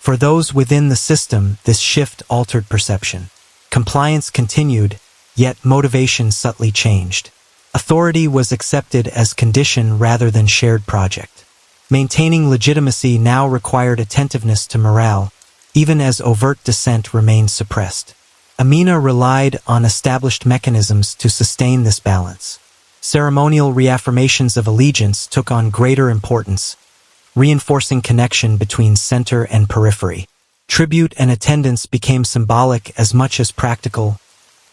For those within the system, this shift altered perception. Compliance continued, yet motivation subtly changed. Authority was accepted as condition rather than shared project. Maintaining legitimacy now required attentiveness to morale, even as overt dissent remained suppressed. Amina relied on established mechanisms to sustain this balance. Ceremonial reaffirmations of allegiance took on greater importance, reinforcing connection between center and periphery. Tribute and attendance became symbolic as much as practical,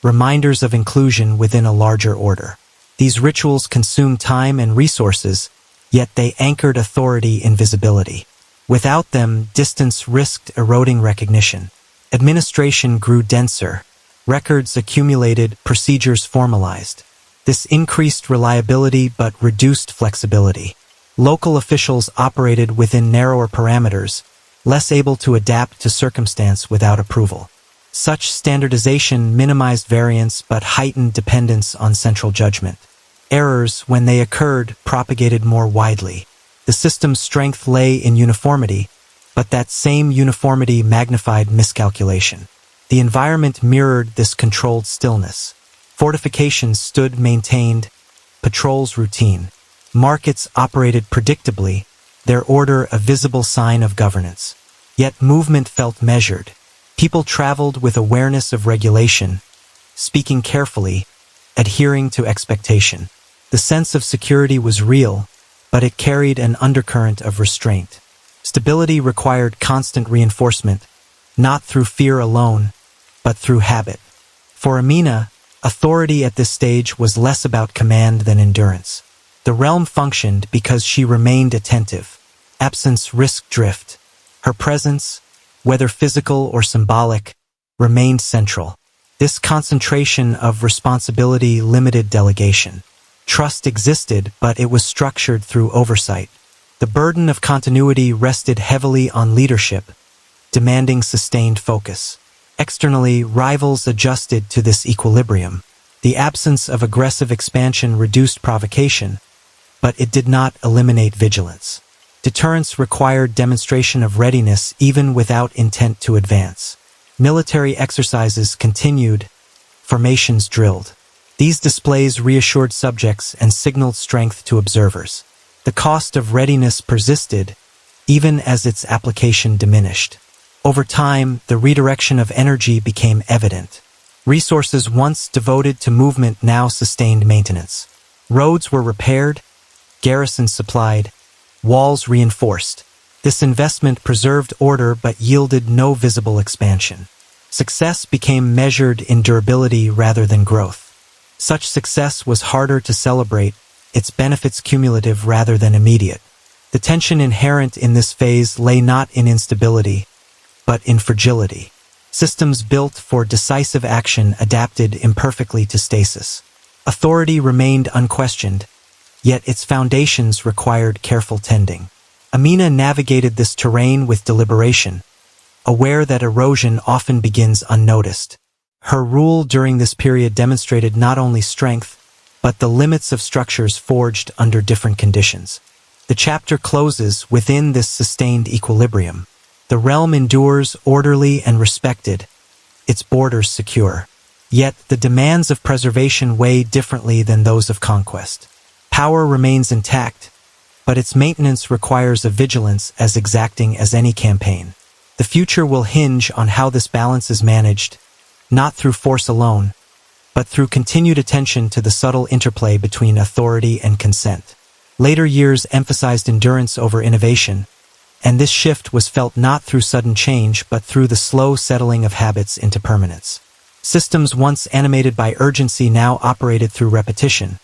reminders of inclusion within a larger order. These rituals consumed time and resources, yet they anchored authority in visibility. Without them, distance risked eroding recognition. Administration grew denser. Records accumulated, procedures formalized. This increased reliability but reduced flexibility. Local officials operated within narrower parameters, less able to adapt to circumstance without approval. Such standardization minimized variance but heightened dependence on central judgment. Errors, when they occurred, propagated more widely. The system's strength lay in uniformity, but that same uniformity magnified miscalculation. The environment mirrored this controlled stillness. Fortifications stood maintained, patrols routine. Markets operated predictably, their order a visible sign of governance. Yet movement felt measured. People traveled with awareness of regulation, speaking carefully, adhering to expectation. The sense of security was real, but it carried an undercurrent of restraint. Stability required constant reinforcement, not through fear alone, but through habit. For Amina, authority at this stage was less about command than endurance. The realm functioned because she remained attentive. Absence risked drift. Her presence, whether physical or symbolic, remained central. This concentration of responsibility limited delegation. Trust existed, but it was structured through oversight. The burden of continuity rested heavily on leadership, demanding sustained focus. Externally, rivals adjusted to this equilibrium. The absence of aggressive expansion reduced provocation, but it did not eliminate vigilance. Deterrence required demonstration of readiness even without intent to advance. Military exercises continued, formations drilled. These displays reassured subjects and signaled strength to observers. The cost of readiness persisted, even as its application diminished. Over time, the redirection of energy became evident. Resources once devoted to movement now sustained maintenance. Roads were repaired, garrisons supplied, walls reinforced. This investment preserved order but yielded no visible expansion. Success became measured in durability rather than growth. Such success was harder to celebrate, its benefits cumulative rather than immediate. The tension inherent in this phase lay not in instability, but in fragility. Systems built for decisive action adapted imperfectly to stasis. Authority remained unquestioned, yet its foundations required careful tending. Amina navigated this terrain with deliberation, aware that erosion often begins unnoticed. Her rule during this period demonstrated not only strength, but the limits of structures forged under different conditions. The chapter closes within this sustained equilibrium. The realm endures orderly and respected, its borders secure. Yet the demands of preservation weigh differently than those of conquest. Power remains intact, but its maintenance requires a vigilance as exacting as any campaign. The future will hinge on how this balance is managed, not through force alone, but through continued attention to the subtle interplay between authority and consent. Later years emphasized endurance over innovation, and this shift was felt not through sudden change but through the slow settling of habits into permanence. Systems once animated by urgency now operated through repetition,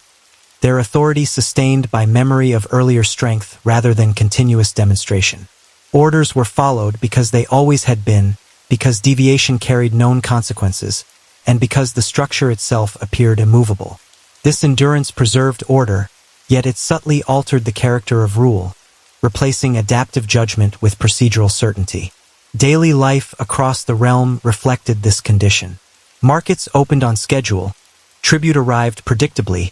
their authority sustained by memory of earlier strength rather than continuous demonstration. Orders were followed because they always had been, because deviation carried known consequences, and because the structure itself appeared immovable. This endurance preserved order, yet it subtly altered the character of rule, replacing adaptive judgment with procedural certainty. Daily life across the realm reflected this condition. Markets opened on schedule, tribute arrived predictably,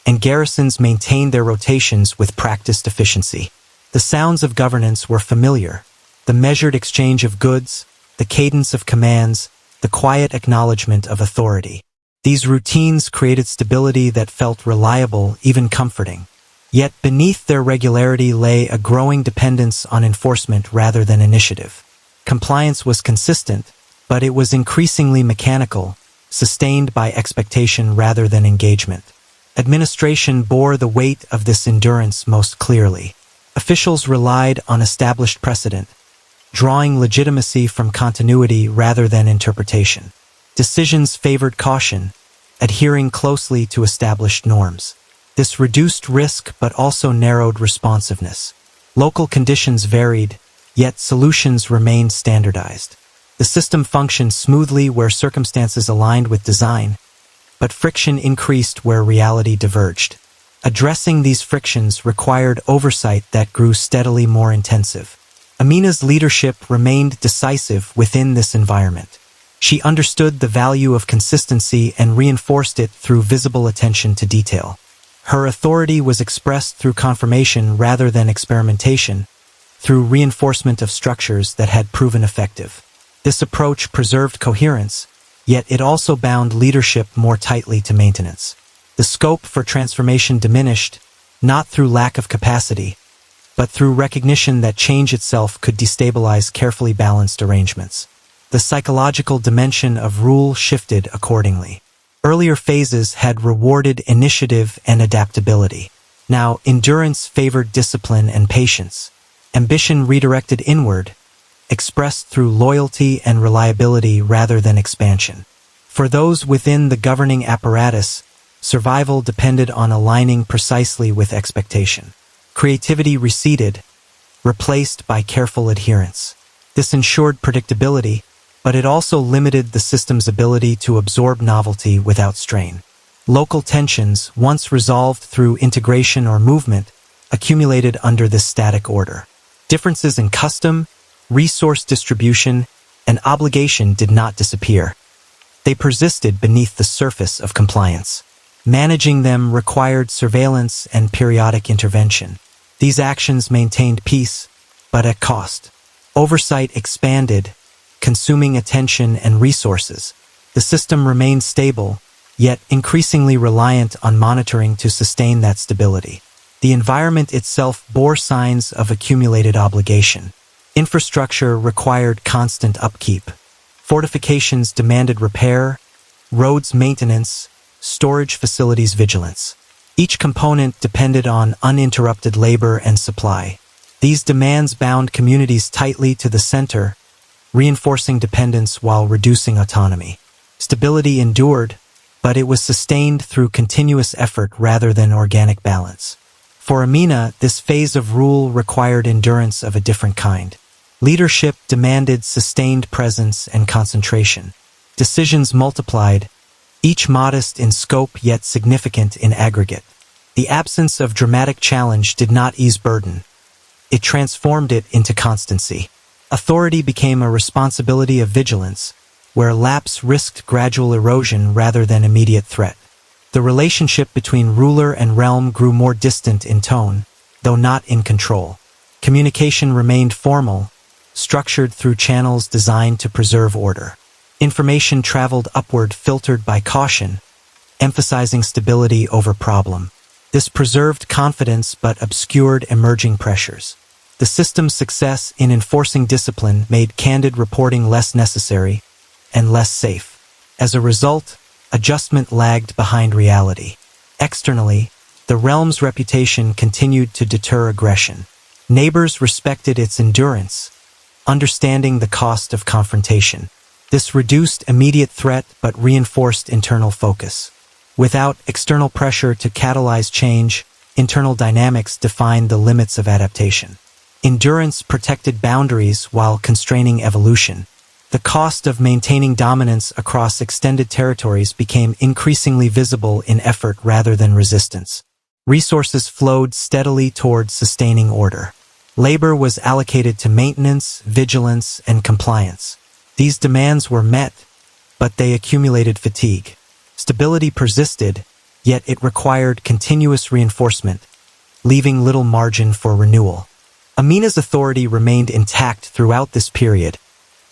and garrisons maintained their rotations with practiced efficiency. The sounds of governance were familiar: the measured exchange of goods, the cadence of commands, the quiet acknowledgement of authority. These routines created stability that felt reliable, even comforting. Yet beneath their regularity lay a growing dependence on enforcement rather than initiative. Compliance was consistent, but it was increasingly mechanical, sustained by expectation rather than engagement. Administration bore the weight of this endurance most clearly. Officials relied on established precedent, drawing legitimacy from continuity rather than interpretation. Decisions favored caution, adhering closely to established norms. This reduced risk but also narrowed responsiveness. Local conditions varied, yet solutions remained standardized. The system functioned smoothly where circumstances aligned with design, but friction increased where reality diverged. Addressing these frictions required oversight that grew steadily more intensive. Amina's leadership remained decisive within this environment. She understood the value of consistency and reinforced it through visible attention to detail. Her authority was expressed through confirmation rather than experimentation, through reinforcement of structures that had proven effective. This approach preserved coherence, yet it also bound leadership more tightly to maintenance. The scope for transformation diminished, not through lack of capacity, but through recognition that change itself could destabilize carefully balanced arrangements. The psychological dimension of rule shifted accordingly. Earlier phases had rewarded initiative and adaptability. Now, endurance favored discipline and patience. Ambition redirected inward, expressed through loyalty and reliability rather than expansion. For those within the governing apparatus, survival depended on aligning precisely with expectation. Creativity receded, replaced by careful adherence. This ensured predictability, but it also limited the system's ability to absorb novelty without strain. Local tensions, once resolved through integration or movement, accumulated under this static order. Differences in custom, resource distribution, and obligation did not disappear. They persisted beneath the surface of compliance. Managing them required surveillance and periodic intervention. These actions maintained peace, but at cost. Oversight expanded, consuming attention and resources. The system remained stable, yet increasingly reliant on monitoring to sustain that stability. The environment itself bore signs of accumulated obligation. Infrastructure required constant upkeep. Fortifications demanded repair, roads maintenance, storage facilities vigilance. Each component depended on uninterrupted labor and supply. These demands bound communities tightly to the center, reinforcing dependence while reducing autonomy. Stability endured, but it was sustained through continuous effort rather than organic balance. For Amina, this phase of rule required endurance of a different kind. Leadership demanded sustained presence and concentration. Decisions multiplied, each modest in scope yet significant in aggregate. The absence of dramatic challenge did not ease burden. It transformed it into constancy. Authority became a responsibility of vigilance, where lapse risked gradual erosion rather than immediate threat. The relationship between ruler and realm grew more distant in tone, though not in control. Communication remained formal, structured through channels designed to preserve order. Information traveled upward filtered by caution, emphasizing stability over problem. This preserved confidence but obscured emerging pressures. The system's success in enforcing discipline made candid reporting less necessary and less safe. As a result, adjustment lagged behind reality. Externally, the realm's reputation continued to deter aggression. Neighbors respected its endurance, understanding the cost of confrontation. This reduced immediate threat but reinforced internal focus. Without external pressure to catalyze change, internal dynamics defined the limits of adaptation. Endurance protected boundaries while constraining evolution. The cost of maintaining dominance across extended territories became increasingly visible in effort rather than resistance. Resources flowed steadily towards sustaining order. Labor was allocated to maintenance, vigilance, and compliance. These demands were met, but they accumulated fatigue. Stability persisted, yet it required continuous reinforcement, leaving little margin for renewal. Amina's authority remained intact throughout this period,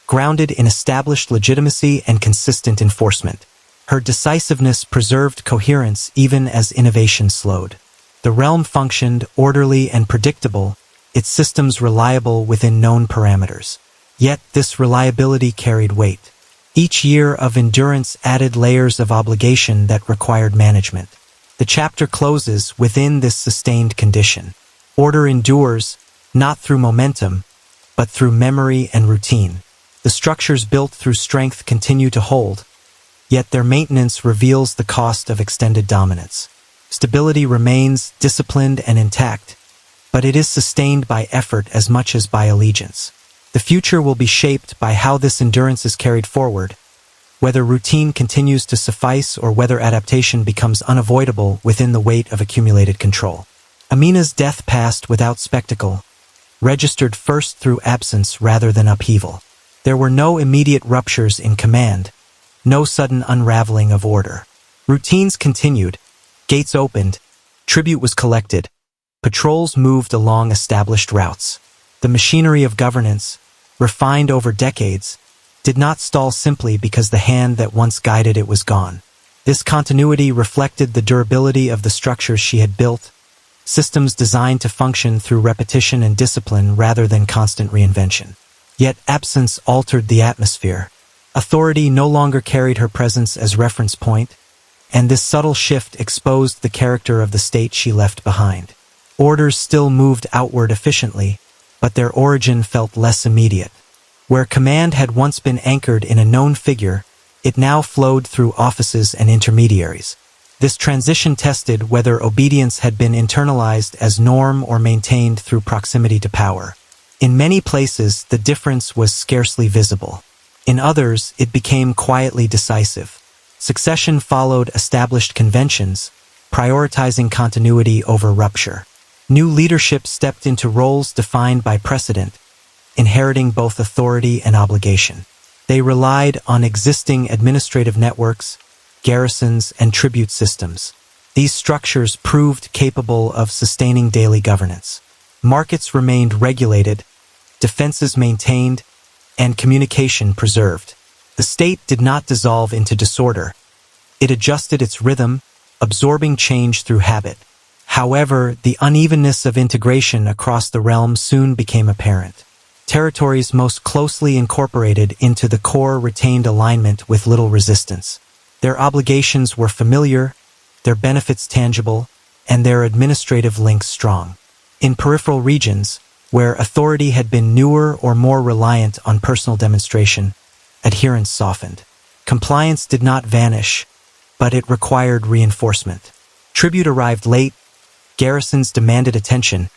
grounded in established legitimacy and consistent enforcement. Her decisiveness preserved coherence even as innovation slowed. The realm functioned orderly and predictable, its systems reliable within known parameters. Yet this reliability carried weight. Each year of endurance added layers of obligation that required management. The chapter closes within this sustained condition. Order endures, not through momentum, but through memory and routine. The structures built through strength continue to hold, yet their maintenance reveals the cost of extended dominance. Stability remains disciplined and intact, but it is sustained by effort as much as by allegiance. The future will be shaped by how this endurance is carried forward, whether routine continues to suffice or whether adaptation becomes unavoidable within the weight of accumulated control. Amina's death passed without spectacle, registered first through absence rather than upheaval. There were no immediate ruptures in command, no sudden unraveling of order. Routines continued, gates opened, tribute was collected, patrols moved along established routes. The machinery of governance, refined over decades, did not stall simply because the hand that once guided it was gone. This continuity reflected the durability of the structures she had built, systems designed to function through repetition and discipline rather than constant reinvention. Yet absence altered the atmosphere. Authority no longer carried her presence as reference point, and this subtle shift exposed the character of the state she left behind. Orders still moved outward efficiently, but their origin felt less immediate. Where command had once been anchored in a known figure, it now flowed through offices and intermediaries. This transition tested whether obedience had been internalized as norm or maintained through proximity to power. In many places, the difference was scarcely visible. In others, it became quietly decisive. Succession followed established conventions, prioritizing continuity over rupture. New leadership stepped into roles defined by precedent, inheriting both authority and obligation. They relied on existing administrative networks, garrisons, and tribute systems. These structures proved capable of sustaining daily governance. Markets remained regulated, defenses maintained, and communication preserved. The state did not dissolve into disorder. It adjusted its rhythm, absorbing change through habit. However, the unevenness of integration across the realm soon became apparent. Territories most closely incorporated into the core retained alignment with little resistance. Their obligations were familiar, their benefits tangible, and their administrative links strong. In peripheral regions, where authority had been newer or more reliant on personal demonstration, adherence softened. Compliance did not vanish, but it required reinforcement. Tribute arrived late, garrisons demanded attention,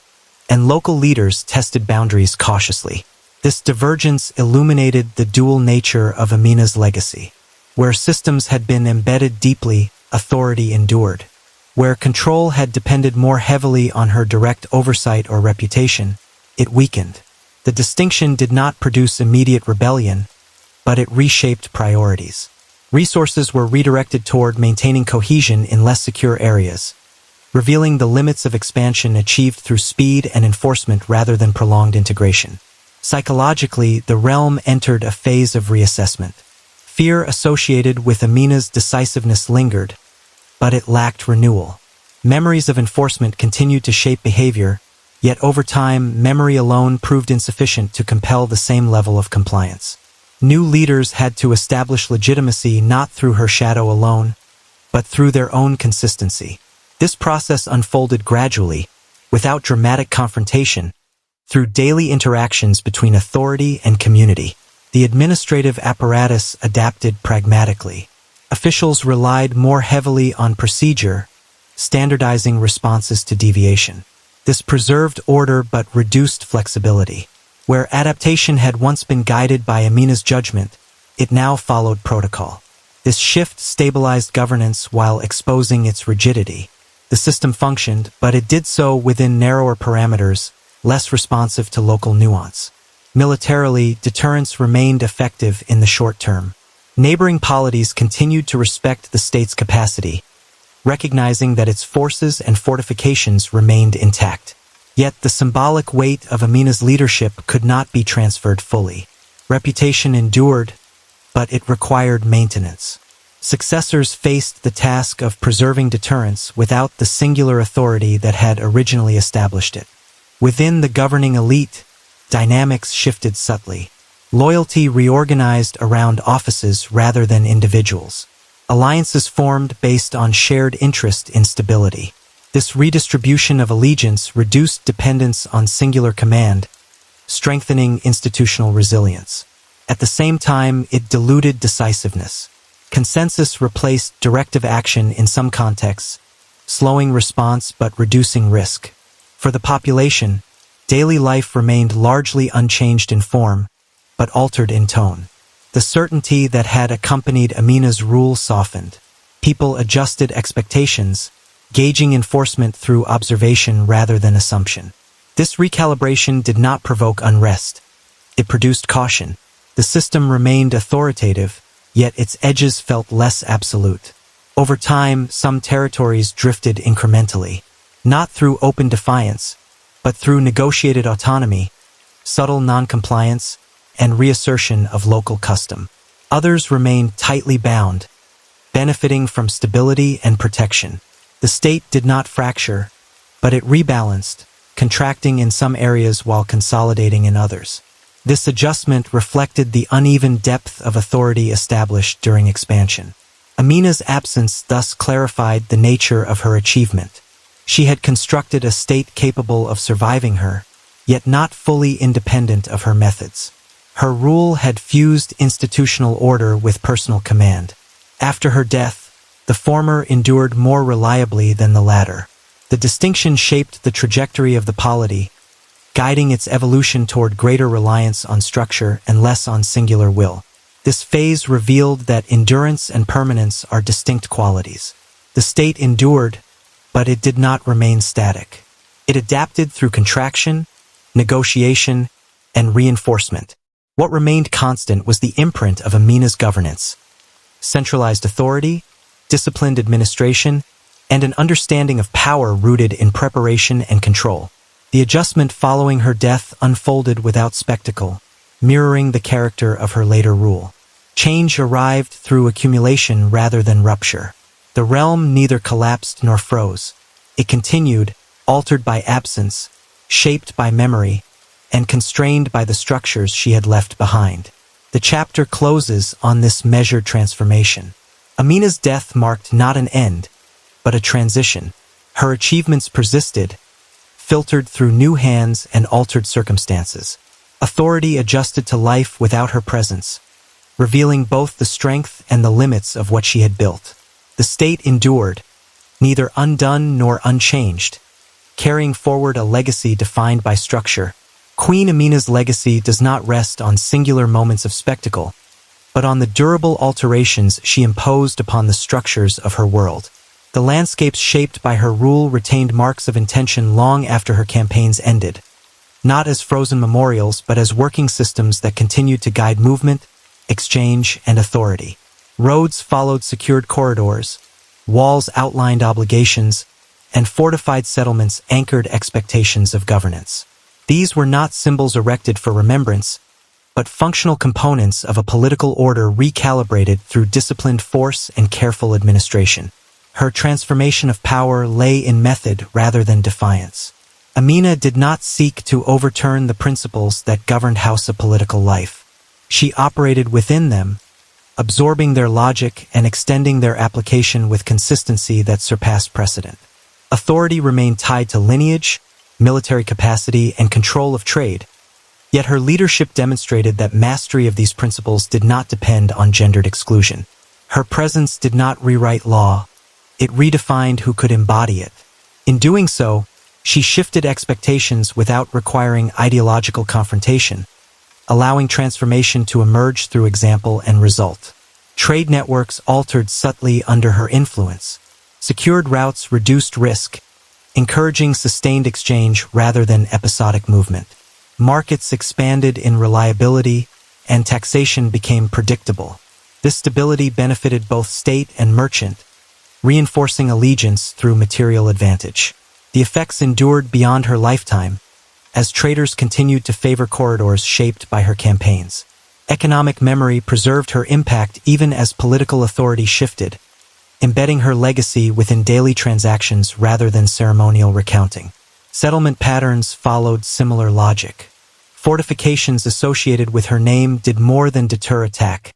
and local leaders tested boundaries cautiously. This divergence illuminated the dual nature of Amina's legacy. Where systems had been embedded deeply, authority endured. Where control had depended more heavily on her direct oversight or reputation, it weakened. The distinction did not produce immediate rebellion, but it reshaped priorities. Resources were redirected toward maintaining cohesion in less secure areas, revealing the limits of expansion achieved through speed and enforcement rather than prolonged integration. Psychologically, the realm entered a phase of reassessment. Fear associated with Amina's decisiveness lingered, but it lacked renewal. Memories of enforcement continued to shape behavior, yet over time, memory alone proved insufficient to compel the same level of compliance. New leaders had to establish legitimacy not through her shadow alone, but through their own consistency. This process unfolded gradually, without dramatic confrontation, through daily interactions between authority and community. The administrative apparatus adapted pragmatically. Officials relied more heavily on procedure, standardizing responses to deviation. This preserved order but reduced flexibility. Where adaptation had once been guided by Amina's judgment, it now followed protocol. This shift stabilized governance while exposing its rigidity. The system functioned, but it did so within narrower parameters, less responsive to local nuance. Militarily, deterrence remained effective in the short term. Neighboring polities continued to respect the state's capacity, recognizing that its forces and fortifications remained intact. Yet the symbolic weight of Amina's leadership could not be transferred fully. Reputation endured, but it required maintenance. Successors faced the task of preserving deterrence without the singular authority that had originally established it. Within the governing elite, dynamics shifted subtly. Loyalty reorganized around offices rather than individuals. Alliances formed based on shared interest in stability. This redistribution of allegiance reduced dependence on singular command, strengthening institutional resilience. At the same time, it diluted decisiveness. Consensus replaced directive action in some contexts, slowing response but reducing risk. For the population, daily life remained largely unchanged in form, but altered in tone. The certainty that had accompanied Amina's rule softened. People adjusted expectations, gauging enforcement through observation rather than assumption. This recalibration did not provoke unrest. It produced caution. The system remained authoritative, yet its edges felt less absolute. Over time, some territories drifted incrementally, not through open defiance, but through negotiated autonomy, subtle noncompliance, and reassertion of local custom. Others remained tightly bound, benefiting from stability and protection. The state did not fracture, but it rebalanced, contracting in some areas while consolidating in others. This adjustment reflected the uneven depth of authority established during expansion. Amina's absence thus clarified the nature of her achievement. She had constructed a state capable of surviving her, yet not fully independent of her methods. Her rule had fused institutional order with personal command. After her death, the former endured more reliably than the latter. The distinction shaped the trajectory of the polity, guiding its evolution toward greater reliance on structure and less on singular will. This phase revealed that endurance and permanence are distinct qualities. The state endured, but it did not remain static. It adapted through contraction, negotiation, and reinforcement. What remained constant was the imprint of Amina's governance. Centralized authority, disciplined administration, and an understanding of power rooted in preparation and control. The adjustment following her death unfolded without spectacle, mirroring the character of her later rule. Change arrived through accumulation rather than rupture. The realm neither collapsed nor froze. It continued, altered by absence, shaped by memory, and constrained by the structures she had left behind. The chapter closes on this measured transformation. Amina's death marked not an end, but a transition. Her achievements persisted, filtered through new hands and altered circumstances. Authority adjusted to life without her presence, revealing both the strength and the limits of what she had built. The state endured, neither undone nor unchanged, carrying forward a legacy defined by structure. Queen Amina's legacy does not rest on singular moments of spectacle, but on the durable alterations she imposed upon the structures of her world. The landscapes shaped by her rule retained marks of intention long after her campaigns ended, not as frozen memorials but as working systems that continued to guide movement, exchange, and authority. Roads followed secured corridors, walls outlined obligations, and fortified settlements anchored expectations of governance. These were not symbols erected for remembrance, but functional components of a political order recalibrated through disciplined force and careful administration. Her transformation of power lay in method rather than defiance. Amina did not seek to overturn the principles that governed Hausa political life. She operated within them, absorbing their logic and extending their application with consistency that surpassed precedent. Authority remained tied to lineage, military capacity, and control of trade, yet her leadership demonstrated that mastery of these principles did not depend on gendered exclusion. Her presence did not rewrite law, it redefined who could embody it. In doing so, she shifted expectations without requiring ideological confrontation, allowing transformation to emerge through example and result. Trade networks altered subtly under her influence, Secured routes reduced risk, encouraging sustained exchange rather than episodic movement. Markets expanded in reliability, and taxation became predictable. This stability benefited both state and merchant, reinforcing allegiance through material advantage. The effects endured beyond her lifetime, as traders continued to favor corridors shaped by her campaigns. Economic memory preserved her impact even as political authority shifted, embedding her legacy within daily transactions rather than ceremonial recounting. Settlement patterns followed similar logic. Fortifications associated with her name did more than deter attack.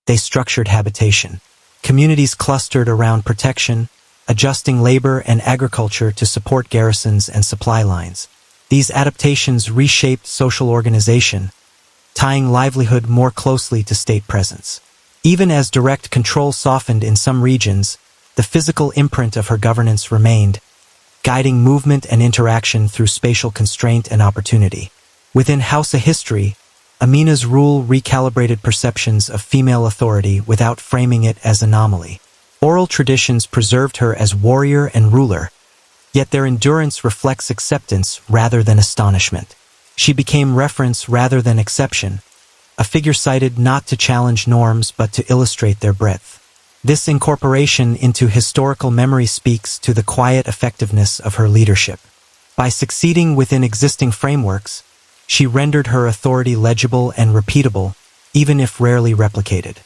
They structured habitation. Communities clustered around protection, adjusting labor and agriculture to support garrisons and supply lines. These adaptations reshaped social organization, tying livelihood more closely to state presence. Even as direct control softened in some regions, the physical imprint of her governance remained, guiding movement and interaction through spatial constraint and opportunity. Within Hausa history, Amina's rule recalibrated perceptions of female authority without framing it as anomaly. Oral traditions preserved her as warrior and ruler, yet their endurance reflects acceptance rather than astonishment. She became reference rather than exception, a figure cited not to challenge norms but to illustrate their breadth. This incorporation into historical memory speaks to the quiet effectiveness of her leadership. By succeeding within existing frameworks, she rendered her authority legible and repeatable, even if rarely replicated.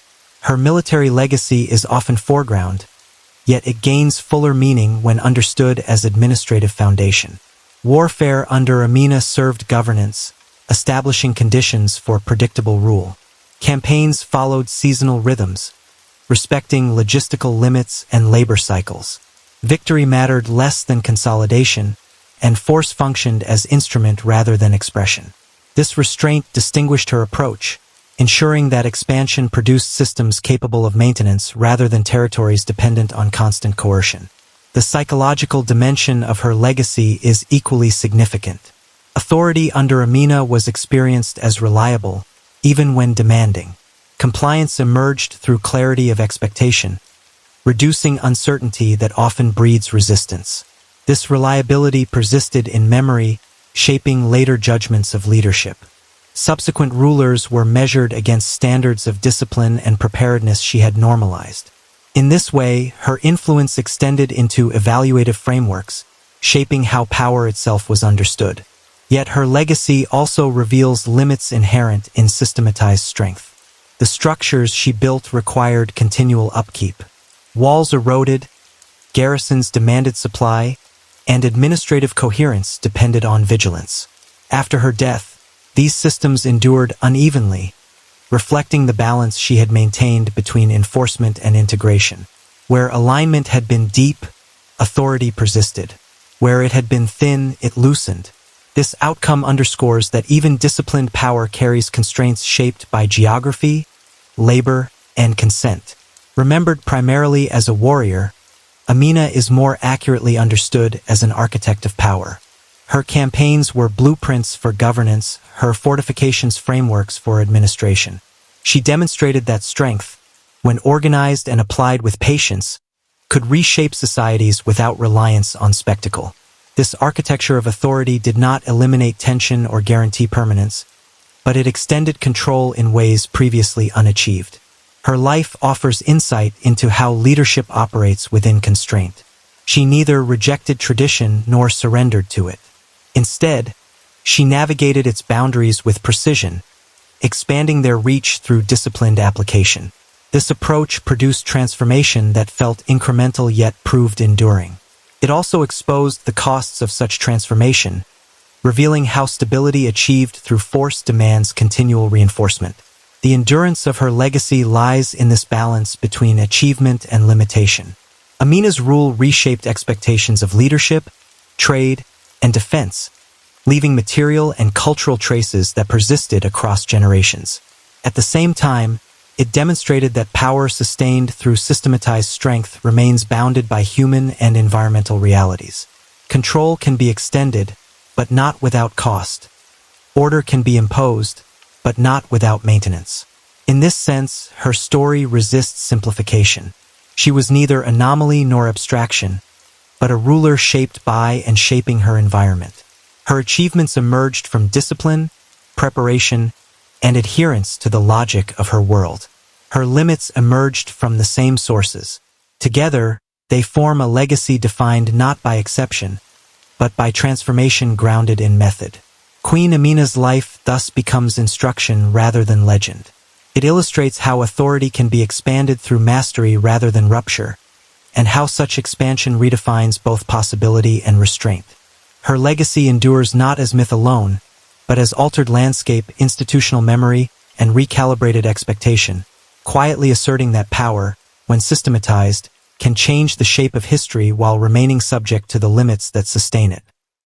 Her military legacy is often foreground, yet it gains fuller meaning when understood as administrative foundation. Warfare under Amina served governance, establishing conditions for predictable rule. Campaigns followed seasonal rhythms, respecting logistical limits and labor cycles. Victory mattered less than consolidation, and force functioned as instrument rather than expression. This restraint distinguished her approach, ensuring that expansion produced systems capable of maintenance rather than territories dependent on constant coercion. The psychological dimension of her legacy is equally significant. Authority under Amina was experienced as reliable, even when demanding. Compliance emerged through clarity of expectation, reducing uncertainty that often breeds resistance. This reliability persisted in memory, shaping later judgments of leadership. Subsequent rulers were measured against standards of discipline and preparedness she had normalized. In this way, her influence extended into evaluative frameworks, shaping how power itself was understood. Yet her legacy also reveals limits inherent in systematized strength. The structures she built required continual upkeep. Walls eroded, garrisons demanded supply, and administrative coherence depended on vigilance. After her death, these systems endured unevenly, reflecting the balance she had maintained between enforcement and integration. Where alignment had been deep, authority persisted. Where it had been thin, it loosened. This outcome underscores that even disciplined power carries constraints shaped by geography, labor, and consent. Remembered primarily as a warrior, Amina is more accurately understood as an architect of power. Her campaigns were blueprints for governance, her fortifications frameworks for administration. She demonstrated that strength, when organized and applied with patience, could reshape societies without reliance on spectacle. This architecture of authority did not eliminate tension or guarantee permanence, but it extended control in ways previously unachieved. Her life offers insight into how leadership operates within constraint. She neither rejected tradition nor surrendered to it. Instead, she navigated its boundaries with precision, expanding their reach through disciplined application. This approach produced transformation that felt incremental yet proved enduring. It also exposed the costs of such transformation, revealing how stability achieved through force demands continual reinforcement. The endurance of her legacy lies in this balance between achievement and limitation. Amina's rule reshaped expectations of leadership, trade, and defense, leaving material and cultural traces that persisted across generations. At the same time, it demonstrated that power sustained through systematized strength remains bounded by human and environmental realities. Control can be extended, but not without cost. Order can be imposed, but not without maintenance. In this sense, her story resists simplification. She was neither anomaly nor abstraction, but a ruler shaped by and shaping her environment. Her achievements emerged from discipline, preparation, and adherence to the logic of her world. Her limits emerged from the same sources. Together, they form a legacy defined not by exception, but by transformation grounded in method. Queen Amina's life thus becomes instruction rather than legend. It illustrates how authority can be expanded through mastery rather than rupture, and how such expansion redefines both possibility and restraint. Her legacy endures not as myth alone, but as altered landscape, institutional memory, and recalibrated expectation, quietly asserting that power, when systematized, can change the shape of history while remaining subject to the limits that sustain it.